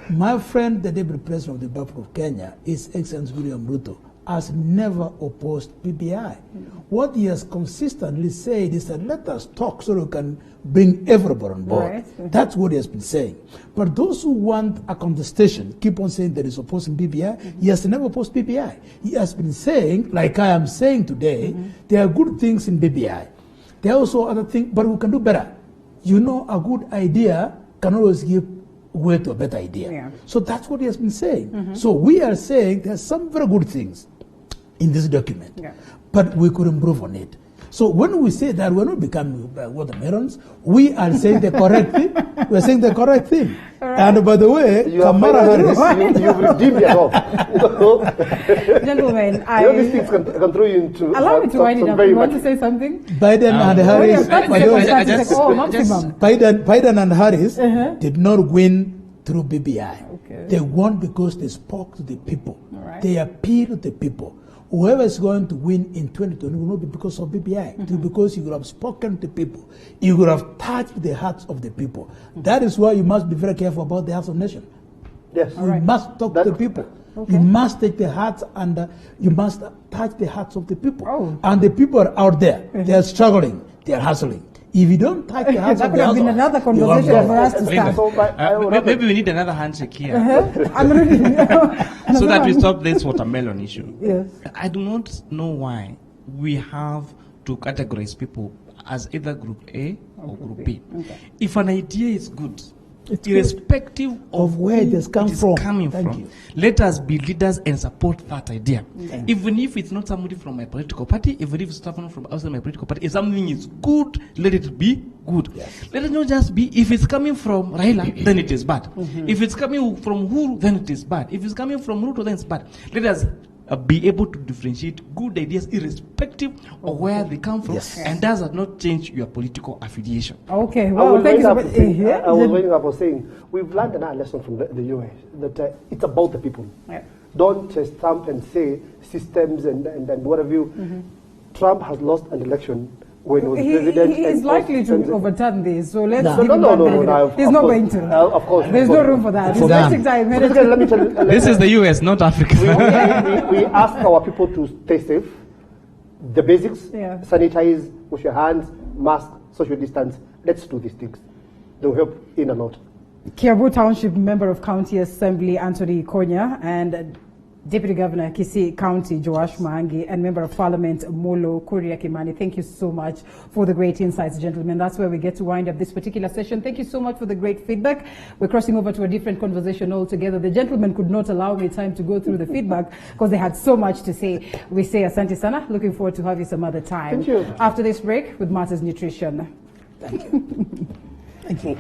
My friend, the deputy president of the Republic of Kenya, is Excellency William Ruto, has never opposed PBI. What he has consistently said is that let us talk so we can bring everybody on board. Right. That's what he has been saying. But those who want a contestation keep on saying that he's opposing PBI. He has never opposed PBI. He has been saying, like I am saying today, there are good things in PBI. There are also other things, but we can do better. You know, a good idea can always give way to a better idea. Yeah. So that's what he has been saying. So we are saying there are some very good things in this document, but we could improve on it. So when we say that, we're not becoming watermelons. We are saying the correct thing. We're saying the correct thing. Right. And by the way, Kamala Harris, you've redeemed yourself. Gentlemen, these things can throw you into. Allow me to wind it up. You want to say something? Biden and Harris. Biden and Harris did not win through BBI. Okay. They won because they spoke to the people. Right. They appealed to the people. Whoever is going to win in 2020 will not be because of BBI. It will be because you would have spoken to people. You would have touched the hearts of the people. That is why you must be very careful about the hearts of nation. Yes. You must talk to the people. Okay. You must take the hearts and you must touch the hearts of the people. Oh. And the people are out there. They are struggling. They are hustling. If you don't touch the hearts that of could the have been another conversation for us to start. Maybe we need another handshake here. I'm ready. So that we stop this watermelon issue. Yes. I do not know why we have to categorize people as either group A or group B. Okay. If an idea is good, irrespective of where it has come from, let us be leaders and support that idea. Even if it's not somebody from my political party, even if it's someone from outside my political party, if something is good, let it be good. Yes. Let it not just be, if it's coming from Raila, then it is bad. If it's coming from Huru, then it is bad. If it's coming from Ruto, then it's bad. Let us be able to differentiate good ideas irrespective of where they come from, and does not change your political affiliation. Okay, well, thank you so much. I was waiting up for saying, we've learned another lesson from the US, that it's about the people. Yeah. Don't stamp and say systems and what have you. Trump has lost an election when he was president. He is likely to overturn this, so let's give him no, he's not going to. Of course. There's no room for that. He's wasting time. Let me tell you, this is the US, not Africa. We ask our people to stay safe. The basics, sanitize, wash your hands, mask, social distance. Let's do these things. They'll help in and out. Kiabu Township Member of County Assembly Anthony Konya and Deputy Governor Kisii County Joash Maangi and Member of Parliament Molo Kuria Kimani, thank you so much for the great insights, gentlemen. That's where we get to wind up this particular session. Thank you so much for the great feedback. We're crossing over to a different conversation altogether. The gentlemen could not allow me time to go through the feedback because they had so much to say. We say asante sana. Looking forward to have you some other time. Thank you. After this break with Matters Nutrition. Thank you. Thank you.